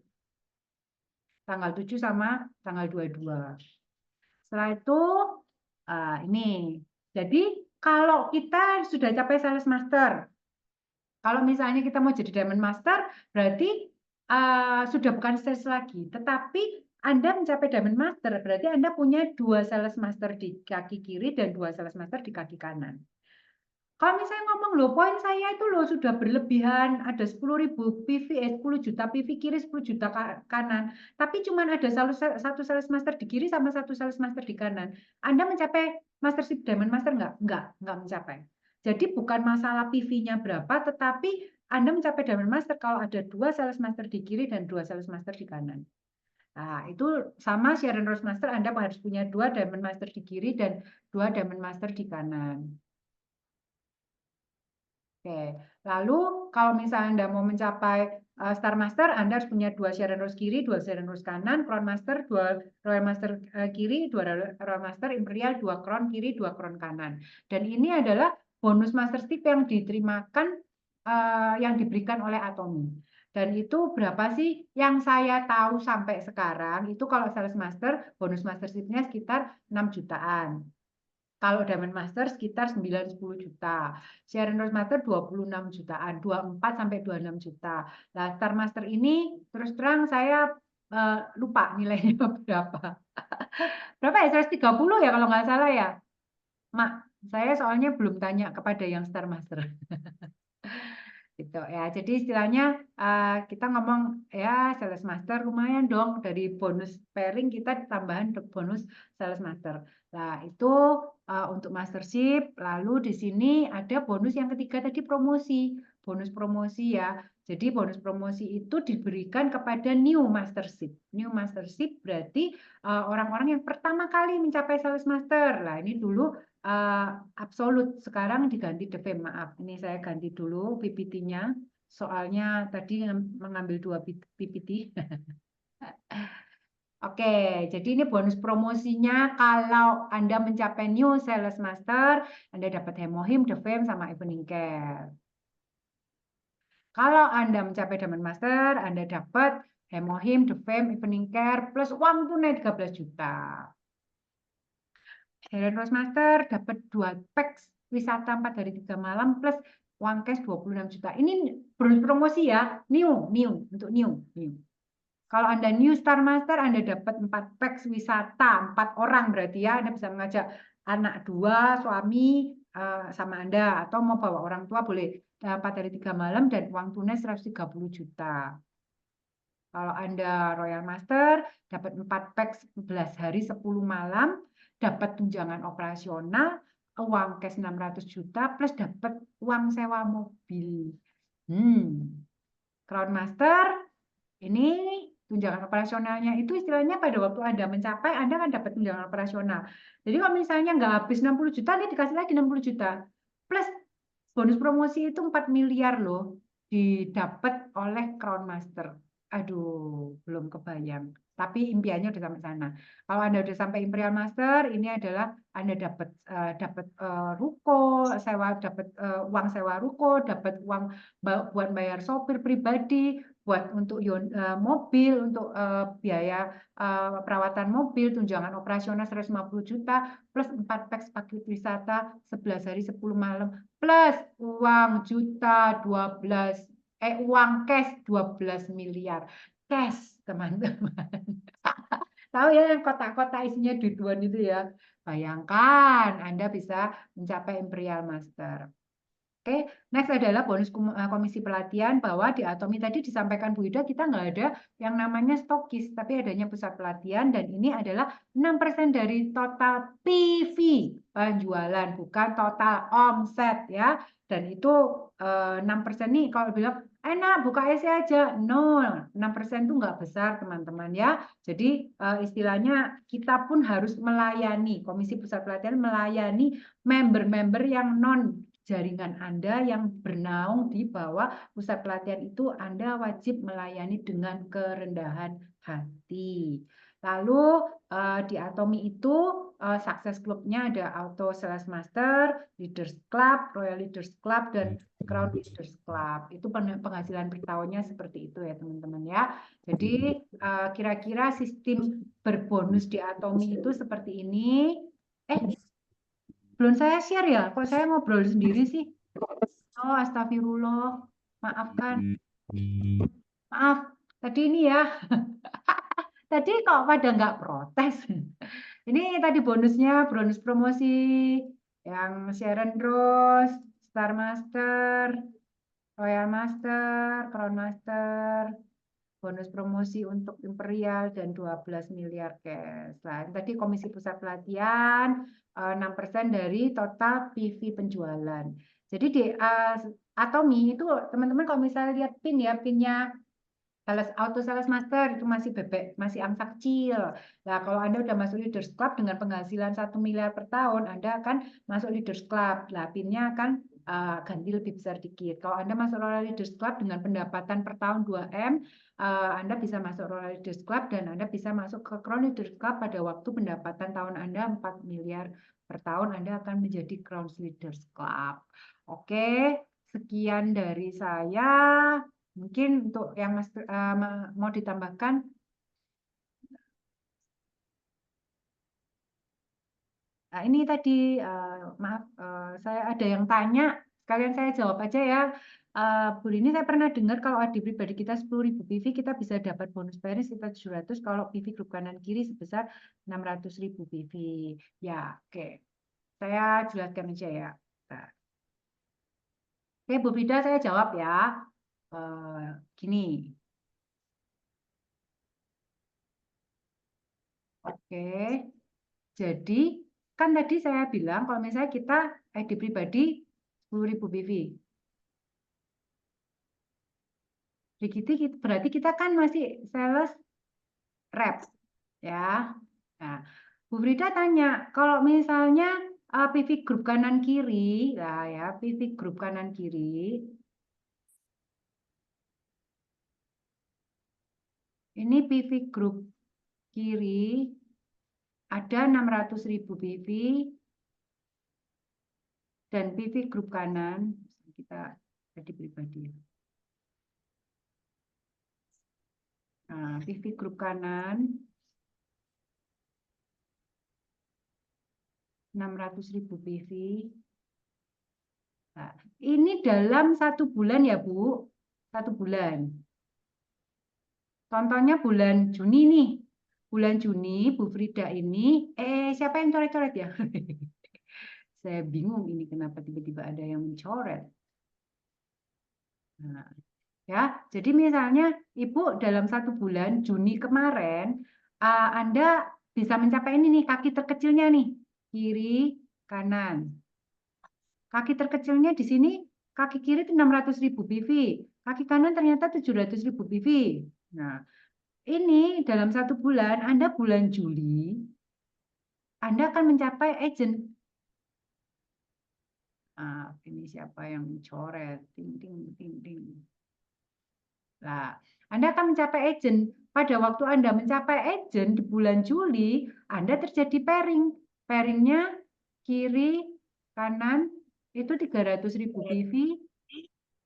Tanggal 7 sama tanggal 22. Setelah itu, ini. Jadi, kalau kita sudah capai sales master, kalau misalnya kita mau jadi Diamond Master, berarti sudah bukan sales lagi. Tetapi Anda mencapai Diamond Master, berarti Anda punya 2 sales master di kaki kiri dan 2 sales master di kaki kanan. Kalau misalnya ngomong loh, poin saya itu loh sudah berlebihan, ada 10.000 PV, 10 juta PV kiri, 10 juta kanan. Tapi cuma ada satu sales master di kiri sama satu sales master di kanan. Anda mencapai mastership Diamond Master nggak? Nggak mencapai. Jadi bukan masalah PV-nya berapa, tetapi Anda mencapai Diamond Master kalau ada 2 sales master di kiri dan 2 sales master di kanan. Nah, itu sama Sharon Rose Master, Anda harus punya 2 Diamond Master di kiri dan 2 Diamond Master di kanan. Oke, lalu kalau misalnya Anda mau mencapai Star Master, Anda harus punya 2 Sharon Rose kiri, 2 Sharon Rose kanan, Crown Master, 2 Royal Master kiri, 2 Royal Master Imperial, 2 Crown kiri, 2 Crown kanan. Dan ini adalah bonus Mastership yang diterimakan, yang diberikan oleh Atomy. Dan itu berapa sih yang saya tahu sampai sekarang, itu kalau Sales Master, bonus Mastership-nya sekitar 6 jutaan. Kalau Diamond Master sekitar 9-10 juta. Sharon Rose Master 26 jutaan, 24 sampai 26 juta. Nah, Star Master ini terus terang saya lupa nilainya berapa. Berapa ya? 130 ya kalau nggak salah ya. Mak, saya soalnya belum tanya kepada yang Star Master. Gitu ya. Jadi istilahnya kita ngomong ya Sales Master lumayan dong, dari bonus pairing kita tambahan bonus Sales Master. Nah, itu untuk mastership. Lalu di sini ada bonus yang ketiga tadi, promosi. Bonus promosi ya. Jadi bonus promosi itu diberikan kepada new mastership. New mastership berarti orang-orang yang pertama kali mencapai Sales Master. Nah, ini dulu absolut, sekarang diganti DVM, maaf. Ini saya ganti dulu PPT-nya. Soalnya tadi mengambil 2 PPT. Oke, jadi ini bonus promosinya kalau Anda mencapai New Sales Master, Anda dapat Hemohim, DVM, sama Evening Care. Kalau Anda mencapai Diamond Master, Anda dapat Hemohim, DVM, Evening Care, plus uang tunai 13 juta. Sharon Rose Master dapat 2 packs wisata 4 hari 3 malam plus uang cash 26 juta. Ini bonus promosi ya, new untuk new. Kalau Anda new Star Master, Anda dapat 4 packs wisata, 4 orang berarti ya. Anda bisa mengajak anak 2, suami sama Anda, atau mau bawa orang tua boleh. 4 hari 3 malam dan uang tunai 130 juta. Kalau Anda Royal Master, dapat 4 packs 11 hari 10 malam, dapat tunjangan operasional, uang cash 600 juta, plus dapat uang sewa mobil. Crown Master, ini tunjangan operasionalnya itu istilahnya pada waktu Anda mencapai, Anda kan dapat tunjangan operasional. Jadi kalau misalnya nggak habis 60 juta, ini dikasih lagi 60 juta. Plus bonus promosi itu 4 miliar loh, didapat oleh Crown Master. Aduh, belum kebayang. Tapi impiannya udah sampai sana. Kalau Anda udah sampai Imperial Master, ini adalah Anda dapat ruko, dapat uang sewa ruko, dapat uang buat bayar sopir pribadi, buat untuk mobil, untuk biaya perawatan mobil, tunjangan operasional 150 juta, plus 4 packs paket wisata 11 hari 10 malam, plus uang uang cash 12 miliar. Cash, teman-teman. Tahu ya yang kotak-kotak isinya duit-duan itu ya. Bayangkan Anda bisa mencapai Imperial Master. Oke, next adalah bonus komisi pelatihan, bahwa di Atomy tadi disampaikan Bu Ida, kita nggak ada yang namanya stokis, tapi adanya pusat pelatihan, dan ini adalah 6% dari total PV penjualan, bukan total omset ya. Dan itu 6% nih kalau bilang enak buka SE aja, no, 6% itu nggak besar teman-teman ya. Jadi istilahnya kita pun harus melayani, komisi pusat pelatihan melayani member-member yang non jaringan Anda yang bernaung di bawah pusat pelatihan itu, Anda wajib melayani dengan kerendahan hati. Lalu di Atomy itu Success Club-nya ada Auto Sales Master, Leaders Club, Royal Leaders Club, dan Crown Leaders Club. Itu penghasilan per tahunnya seperti itu ya teman-teman ya. Jadi kira-kira sistem berbonus di Atomy itu seperti ini. Belum saya share ya, kok saya ngobrol sendiri sih? Oh, astagfirullah. Maafkan. Maaf, tadi ini ya. Tadi kok pada nggak protes. Ini tadi bonusnya, bonus promosi yang Sharon Rose, Star Master, Royal Master, Crown Master, bonus promosi untuk Imperial, dan 12 miliar cash. Nah, tadi Komisi Pusat Pelatihan 6% dari total PV penjualan. Jadi di Atomi itu teman-teman kalau misalnya lihat PIN ya, PIN-nya Auto Sales Master itu masih angka kecil. Nah, kalau Anda udah masuk Leaders Club dengan penghasilan 1 miliar per tahun, Anda akan masuk Leaders Club. Nah, PIN-nya akan ganti lebih besar dikit. Kalau Anda masuk Royal Leaders Club dengan pendapatan per tahun 2M, Anda bisa masuk Royal Leaders Club dan Anda bisa masuk ke Crown Leaders Club pada waktu pendapatan tahun Anda 4 miliar per tahun, Anda akan menjadi Crown Leaders Club. Oke, sekian dari saya. Mungkin untuk yang mau ditambahkan. Nah, ini tadi, maaf, saya ada yang tanya, sekalian saya jawab aja ya. Bu Rini, saya pernah dengar kalau adik pribadi kita 10.000 PV, kita bisa dapat bonus pairing sekitar 700 kalau PV grup kanan kiri sebesar 600.000 PV. Ya, oke. Saya jelaskan aja ya. Nah. Oke, Bu Frida, saya jawab ya. Gini. Oke, jadi kan tadi saya bilang kalau misalnya kita ID pribadi 10.000 PV. Berarti kita kan masih sales rep ya. Nah, Bu Frida tanya, kalau misalnya PV grup kanan kiri, lah ya, PV grup kanan kiri. Ini PV grup kiri ada 600.000 PV dan PV grup kanan kita jadi pribadi. Nah, PV grup kanan 600.000 PV. Nah, ini dalam 1 bulan ya Bu, 1 bulan. Contohnya bulan Juni nih. Bulan Juni Bu Frida ini, siapa yang coret-coret ya? Saya bingung ini kenapa tiba-tiba ada yang mencoret. Nah, ya, jadi misalnya Ibu dalam 1 bulan Juni kemarin, Anda bisa mencapai ini nih, kaki terkecilnya nih, kiri, kanan. Kaki terkecilnya di sini, kaki kiri 600.000 PV, kaki kanan ternyata 700.000 PV. Nah, ini dalam 1 bulan, Anda bulan Juli, Anda akan mencapai agent. Ini siapa yang mencoret? Ting, ting, ting, ting. Nah, Anda akan mencapai agent. Pada waktu Anda mencapai agent di bulan Juli, Anda terjadi pairing. Pairingnya kiri, kanan, itu 300.000 PV,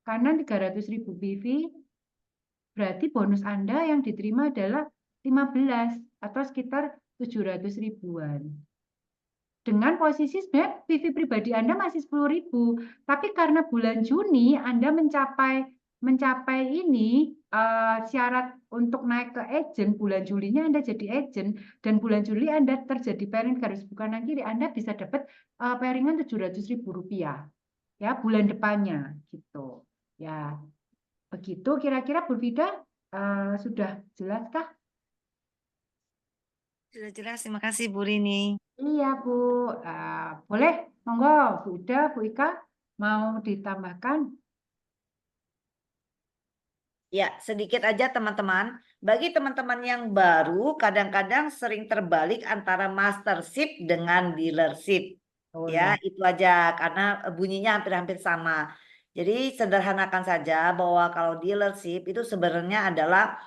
kanan 300.000 PV, berarti bonus Anda yang diterima adalah 15 atau sekitar 700 ribuan. Dengan posisi sebenarnya PV pribadi Anda masih 10.000, tapi karena bulan Juni Anda mencapai ini syarat untuk naik ke agent, bulan Julinya Anda jadi agent, dan bulan Juli Anda terjadi pairing garis kanan kiri, Anda bisa dapat pairingan 700.000 rupiah ya bulan depannya gitu ya. Begitu kira-kira Bu Vida, sudah jelaskah? Sudah jelas, terima kasih Bu Rini. Iya Bu, boleh monggo Bu Ida, Bu Ika mau ditambahkan? Ya, sedikit aja teman-teman. Bagi teman-teman yang baru, kadang-kadang sering terbalik antara mastership dengan dealership. Oh, ya, itu aja karena bunyinya hampir-hampir sama. Jadi sederhanakan saja bahwa kalau dealership itu sebenarnya adalah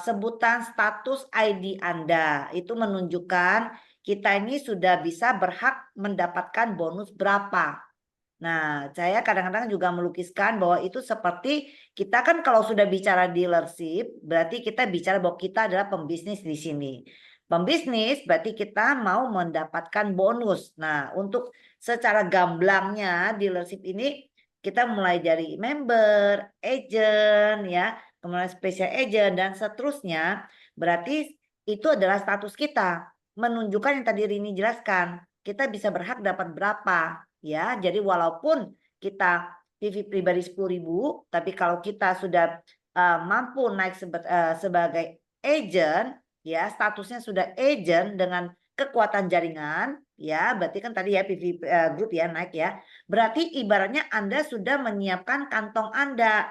sebutan status ID Anda. Itu menunjukkan kita ini sudah bisa berhak mendapatkan bonus berapa. Nah, saya kadang-kadang juga melukiskan bahwa itu seperti kita kan kalau sudah bicara dealership, berarti kita bicara bahwa kita adalah pembisnis di sini. Pembisnis berarti kita mau mendapatkan bonus. Nah, untuk secara gamblangnya dealership ini kita mulai dari member, agent, ya, kemudian special agent dan seterusnya. Berarti itu adalah status kita, menunjukkan yang tadi Rini jelaskan. Kita bisa berhak dapat berapa. Ya, jadi walaupun kita PV pribadi 10.000, tapi kalau kita sudah mampu naik sebagai agent, ya statusnya sudah agent dengan kekuatan jaringan, ya berarti kan tadi ya PV group ya naik ya, berarti ibaratnya Anda sudah menyiapkan kantong Anda.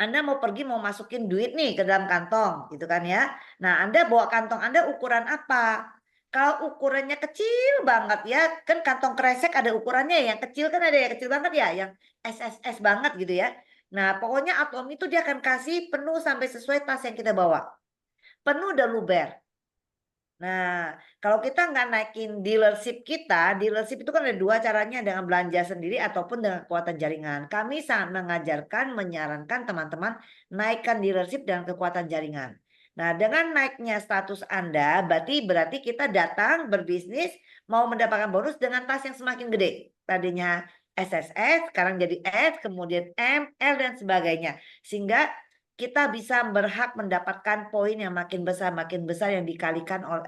Anda mau pergi mau masukin duit nih ke dalam kantong gitu kan ya. Nah Anda bawa kantong Anda ukuran apa? Kalau ukurannya kecil banget ya, kan kantong kresek ada ukurannya, yang kecil kan ada yang kecil banget ya, yang SSS banget gitu ya. Nah pokoknya Atomi itu dia akan kasih penuh sampai sesuai tas yang kita bawa. Penuh dan luber. Nah, kalau kita nggak naikin dealership dealership itu kan ada dua caranya, dengan belanja sendiri ataupun dengan kekuatan jaringan. Kami sangat mengajarkan, menyarankan teman-teman naikkan dealership dengan kekuatan jaringan. Nah, dengan naiknya status Anda, berarti kita datang berbisnis, mau mendapatkan bonus dengan tas yang semakin gede. Tadinya SSS, sekarang jadi S, kemudian M, L, dan sebagainya. Sehingga kita bisa berhak mendapatkan poin yang makin besar yang dikalikan oleh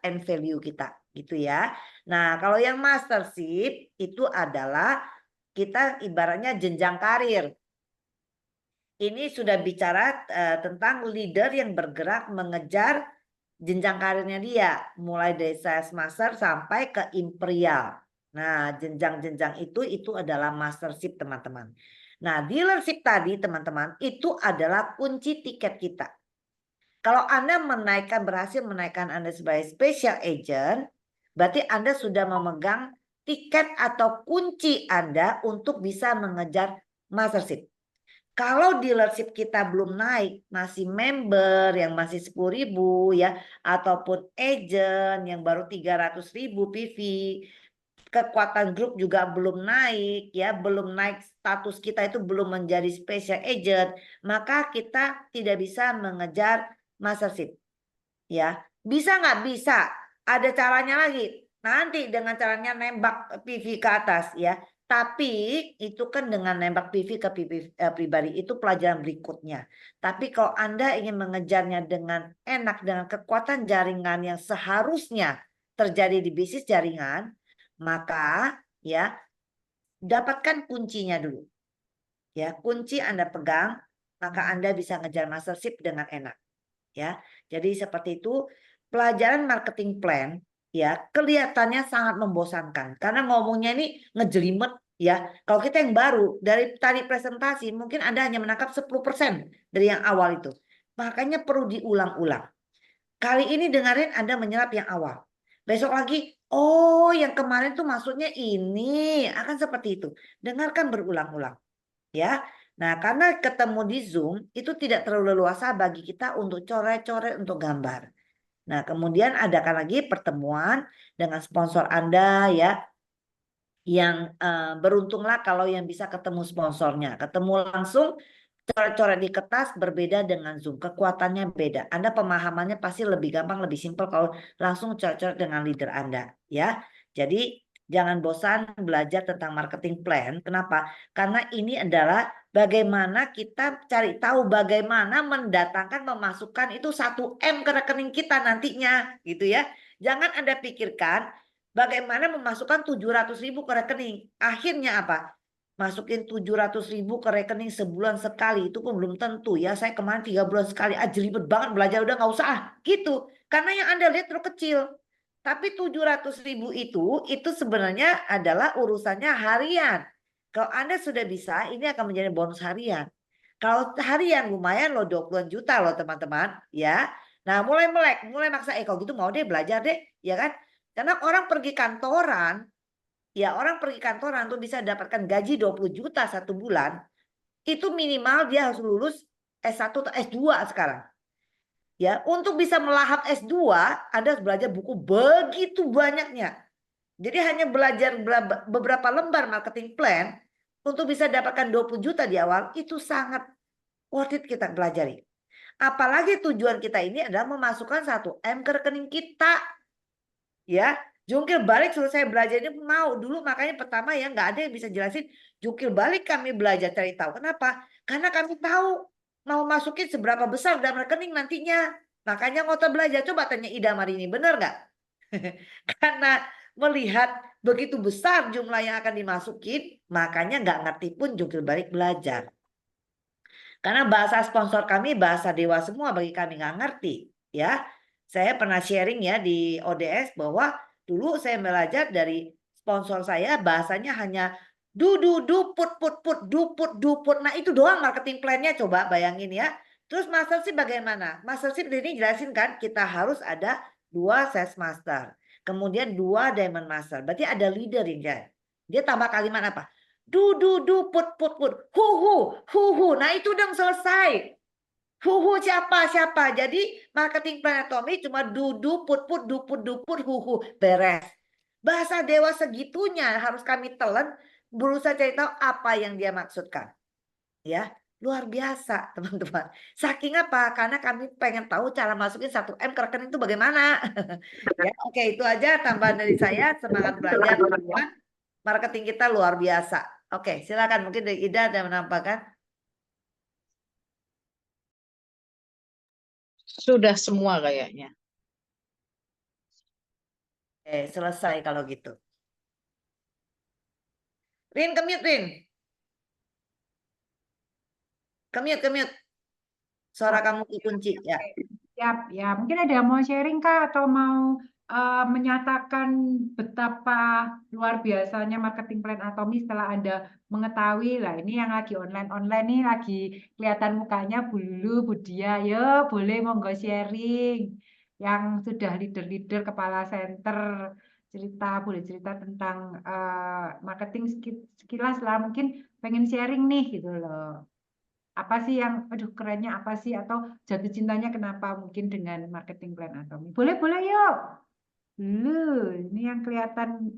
end value kita gitu ya. Nah, kalau yang mastership itu adalah kita ibaratnya jenjang karir. Ini sudah bicara tentang leader yang bergerak mengejar jenjang karirnya dia, mulai dari sales master sampai ke imperial. Nah, jenjang-jenjang itu adalah mastership, teman-teman. Nah, dealership tadi, teman-teman, itu adalah kunci tiket kita. Kalau Anda berhasil menaikkan Anda sebagai special agent, berarti Anda sudah memegang tiket atau kunci Anda untuk bisa mengejar mastership. Kalau dealership kita belum naik, masih member yang masih 10.000 ya, ataupun agent yang baru 300.000 PV, kekuatan grup juga belum naik ya, belum naik status kita itu belum menjadi special agent, maka kita tidak bisa mengejar mastership. Ya, bisa nggak? Bisa. Ada caranya lagi. Nanti dengan caranya nembak PV ke atas ya. Tapi itu kan dengan nembak PV ke PV pribadi itu pelajaran berikutnya. Tapi kalau Anda ingin mengejarnya dengan enak, dengan kekuatan jaringan yang seharusnya terjadi di bisnis jaringan, maka ya dapatkan kuncinya dulu. Ya, kunci Anda pegang, maka Anda bisa ngejar mastership dengan enak. Ya, jadi seperti itu. Pelajaran marketing plan ya kelihatannya sangat membosankan karena ngomongnya ini ngejelimet ya. Kalau kita yang baru dari tadi presentasi mungkin Anda hanya menangkap 10% dari yang awal itu. Makanya perlu diulang-ulang. Kali ini dengerin Anda menyerap yang awal. Besok lagi, oh yang kemarin tuh maksudnya ini, akan seperti itu. Dengarkan berulang-ulang ya. Nah, karena ketemu di Zoom itu tidak terlalu leluasa bagi kita untuk coret-coret untuk gambar. Nah, kemudian adakan lagi pertemuan dengan sponsor Anda ya. Yang beruntunglah kalau yang bisa ketemu sponsornya. Ketemu langsung, coret-coret di kertas berbeda dengan Zoom. Kekuatannya beda. Anda pemahamannya pasti lebih gampang, lebih simpel kalau langsung coret-coret dengan leader Anda ya. Jadi jangan bosan belajar tentang marketing plan. Kenapa? Karena ini adalah bagaimana kita cari tahu bagaimana mendatangkan, memasukkan itu 1M ke rekening kita nantinya gitu ya. Jangan Anda pikirkan bagaimana memasukkan 700.000 ke rekening. Akhirnya apa? Masukin 700.000 ke rekening sebulan sekali. Itu pun belum tentu ya. Saya kemarin 3 bulan sekali. Ribet banget belajar. Udah nggak usah gitu. Karena yang Anda lihat terlalu kecil. Tapi 700.000 itu sebenarnya adalah urusannya harian. Kalau Anda sudah bisa, ini akan menjadi bonus harian. Kalau harian lumayan loh, 20 juta loh teman-teman. Ya. Nah mulai melek, mulai maksa. Kalau gitu mau deh belajar deh. Ya kan? Karena orang pergi kantoran, ya orang pergi kantoran tuh bisa dapatkan gaji 20 juta satu bulan. Itu minimal dia harus lulus S1 atau S2 sekarang. Ya, untuk bisa melahap S2, Anda harus belajar buku begitu banyaknya. Jadi hanya belajar beberapa lembar marketing plan untuk bisa dapatkan 20 juta di awal itu sangat worth it kita pelajari. Apalagi tujuan kita ini adalah memasukkan 1M ke rekening kita. Ya, jungkir balik suruh saya belajar ini mau dulu, makanya pertama ya nggak ada yang bisa jelasin jungkir balik kami belajar cari tahu. Kenapa? Karena kami tahu mau masukin seberapa besar dalam rekening nantinya. Makanya ngotot belajar. Coba tanya Ida Marini, bener nggak? Karena melihat begitu besar jumlah yang akan dimasukin, makanya nggak ngerti pun jungkir balik belajar. Karena bahasa sponsor kami bahasa dewa semua, bagi kami nggak ngerti. Ya, saya pernah sharing ya di ODS bahwa dulu saya belajar dari sponsor saya bahasanya hanya du put duput. Nah itu doang marketing plan-nya, coba bayangin ya. Terus mastership bagaimana? Mastership ini jelasin kan kita harus ada 2 sales master, kemudian 2 diamond master. Berarti ada leader ya. Dia tambah kalimat apa? Du put hu. Nah itu dong selesai. Hu siapa. Jadi marketing plan Atomy cuma du put duput hu beres. Bahasa dewa segitunya harus kami telan, berusaha cari tahu apa yang dia maksudkan. Ya, luar biasa teman-teman. Saking apa? Karena kami pengen tahu cara masukin 1M ke rekening itu bagaimana. Ya, oke, itu aja tambahan dari saya. Semangat belajar teman-teman. Marketing kita luar biasa. Oke, silakan. Mungkin dari Ida ada menambahkan. Sudah semua kayaknya. Selesai kalau gitu. Rin, kemute, Rin. Kemute. Suara kamu kekunci ya. Siap, ya. Mungkin ada yang mau sharing Kak atau mau menyatakan betapa luar biasanya marketing plan Atomy setelah Anda mengetahui lah ini yang lagi online nih lagi kelihatan mukanya Bulu Budia, yo boleh monggo sharing yang sudah leader kepala center boleh cerita tentang marketing sekilas lah, mungkin pengen sharing nih gitu loh. Apa sih yang aduh kerennya apa sih atau jatuh cintanya kenapa mungkin dengan marketing plan Atomy. Boleh yuk. Lu, ini yang kelihatan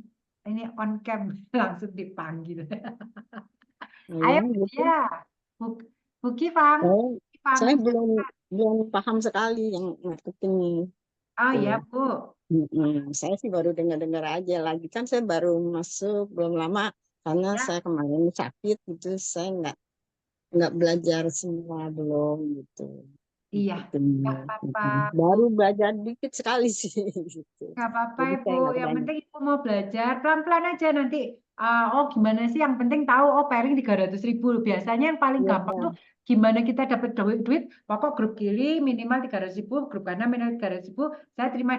ini on cam langsung dipanggil. Ayo gitu. ya. Bu Kifang. Saya belum paham sekali yang marketing ini. Oh ya, Bu. Saya sih baru dengar aja lagi, kan saya baru masuk belum lama karena Ya. saya kemarin sakit gitu, saya nggak belajar semua belum gitu. Iya, Gitu. nggak apa-apa. Baru belajar dikit sekali sih. Gitu. Nggak apa-apa Jadi saya Ibu, nggak yang berani. penting Ibu mau belajar pelan-pelan aja nanti. Oh gimana sih, yang penting tahu oh pairing 300.000. Biasanya yang paling Iya, gampang tuh gimana kita dapat duit, pokok grup kiri minimal 300.000, grup kanan minimal 300.000, saya terima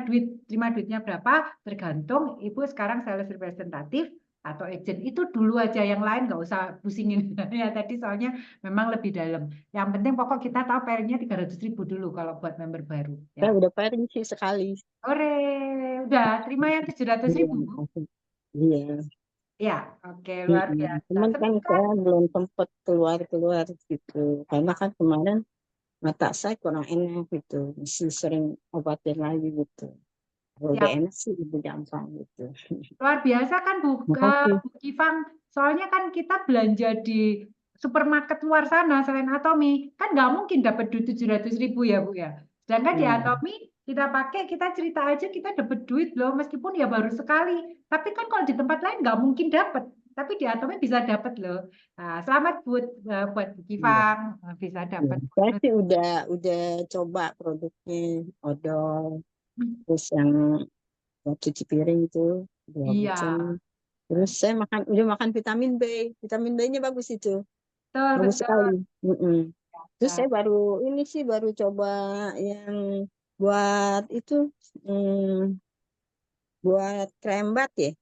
duitnya berapa, tergantung Ibu sekarang sales representatif atau agent, itu dulu aja, yang lain nggak usah pusingin ya tadi soalnya memang lebih dalam. Yang penting pokok kita tahu pairingnya 300.000 dulu kalau buat member baru. Ya. saya udah pairing sih sekali. Ore, udah terima yang 700.000, Bu? Iya. Ya, oke, luar biasa. Cuman kan saya belum sempat keluar gitu, karena kan kemarin mata saya kurang enak gitu, masih sering obatin lagi gitu. Kalau udah enak sih lebih gampang gitu. Luar biasa kan Bu Kifang, soalnya kan kita belanja di supermarket luar sana selain Atomy, kan nggak mungkin dapat duit 700.000 ya Bu ya. Sedangkan di Atomy kita pakai, kita cerita aja kita dapat duit loh, meskipun ya baru sekali. Tapi kan kalau di tempat lain nggak mungkin dapat. Tapi di Atomy bisa dapat loh. Nah, selamat buat Bu Kifang bisa dapat. Saya sih udah coba produknya odol, terus yang cuci piring itu Iya. Terus saya udah makan vitamin B-nya bagus itu, bagus Betul. sekali. Terus saya baru coba yang buat itu buat krembat ya.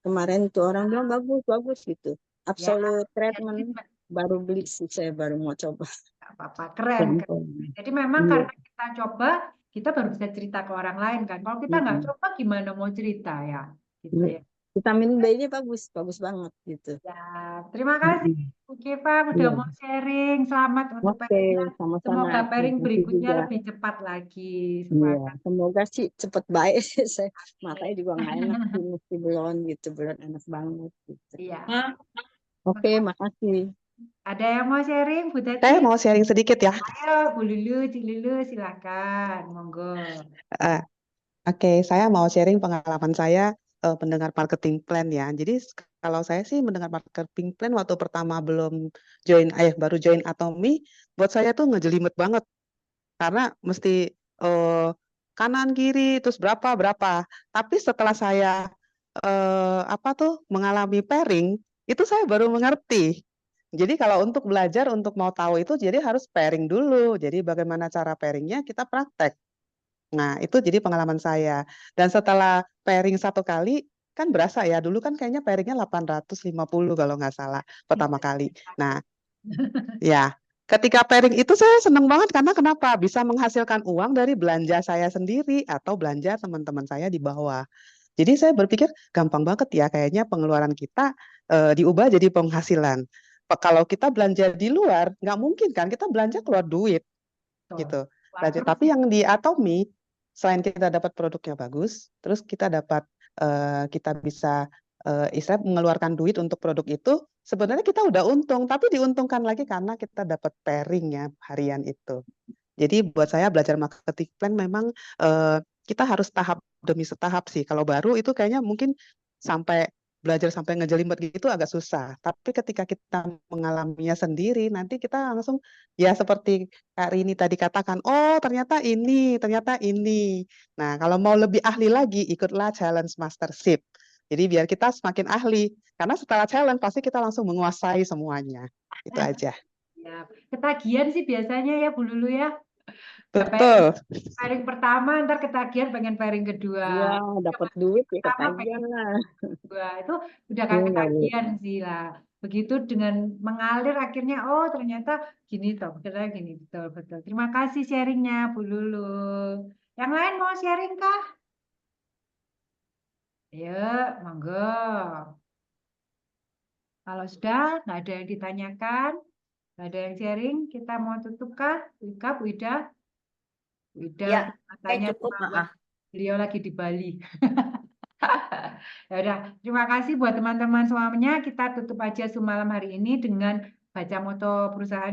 Kemarin tuh orang bilang bagus gitu. Absolute treatment baru beli sih, saya baru mau coba. Apa-apa, keren. Jadi memang karena kita coba, kita baru bisa cerita ke orang lain kan. Kalau kita nggak coba gimana mau cerita ya, gitu ya. Vitamin B-nya bagus banget gitu. Ya, terima kasih Bu Kifa udah mau sharing. Selamat untuk pairingnya. Sama-sama. Semoga pairing berikutnya juga. lebih cepat lagi. Semoga sih cepet baik. Saya matanya juga nggak enak sih, mesti belon enak banget gitu. Iya. Oke, makasih. Ada yang mau sharing, Bu Tati? Saya mau sharing sedikit ya. Ayo, Bu Lulu, Cik Lulu, silakan, monggo. Oke, saya mau sharing pengalaman saya mendengar marketing plan ya. Jadi kalau saya sih mendengar marketing plan waktu pertama baru join Atomy, buat saya tuh ngejelimet banget. Karena mesti kanan kiri terus berapa. Tapi setelah saya mengalami pairing, itu saya baru mengerti. Jadi kalau untuk belajar, untuk mau tahu itu, jadi harus pairing dulu. Jadi bagaimana cara pairingnya kita praktek. Nah, itu jadi pengalaman saya. Dan setelah pairing 1 kali, kan berasa ya, dulu kan kayaknya pairingnya 850 kalau nggak salah pertama kali. Nah, ya, ketika pairing itu saya senang banget karena kenapa? Bisa menghasilkan uang dari belanja saya sendiri atau belanja teman-teman saya di bawah. Jadi saya berpikir gampang banget ya, kayaknya pengeluaran kita diubah jadi penghasilan. Kalau kita belanja di luar, nggak mungkin kan kita belanja keluar duit gitu. Wah, terus Tapi yang di Atomi, selain kita dapat produknya bagus, terus kita dapat kita bisa istilahnya mengeluarkan duit untuk produk itu, sebenarnya kita udah untung, tapi diuntungkan lagi karena kita dapat pairing ya harian itu. Jadi buat saya belajar marketing plan memang kita harus tahap demi setahap sih. Kalau baru itu kayaknya mungkin belajar sampai ngejelimet gitu agak susah. Tapi ketika kita mengalaminya sendiri, nanti kita langsung ya seperti Kak Rini tadi katakan, oh ternyata ini, ternyata ini. Nah, kalau mau lebih ahli lagi, ikutlah challenge mastership. Jadi biar kita semakin ahli. Karena setelah challenge pasti kita langsung menguasai semuanya. Itu aja. ya, ketagihan sih biasanya ya Bu Lulu ya. Betul. Pairing pertama, ntar ketagihan pengen pairing kedua. Iya, dapat duit ya Pertama ketagihan pengen lah. kedua. Itu udah Iya, Bu. ketagihan sih lah. Begitu dengan mengalir akhirnya, oh ternyata gini toh, ternyata gini. Betul, betul. Terima kasih sharingnya Bu Lulu. Yang lain mau sharing kah? Ayo, monggo. Kalau sudah nggak ada yang ditanyakan, nggak ada yang sharing, kita mau tutup kah? Ika, Bu Ida? Bu Ida Ya, katanya cukup, semangat. Beliau lagi di Bali. Ya udah, terima kasih buat teman-teman semuanya. Kita tutup aja semalam hari ini dengan baca moto perusahaan.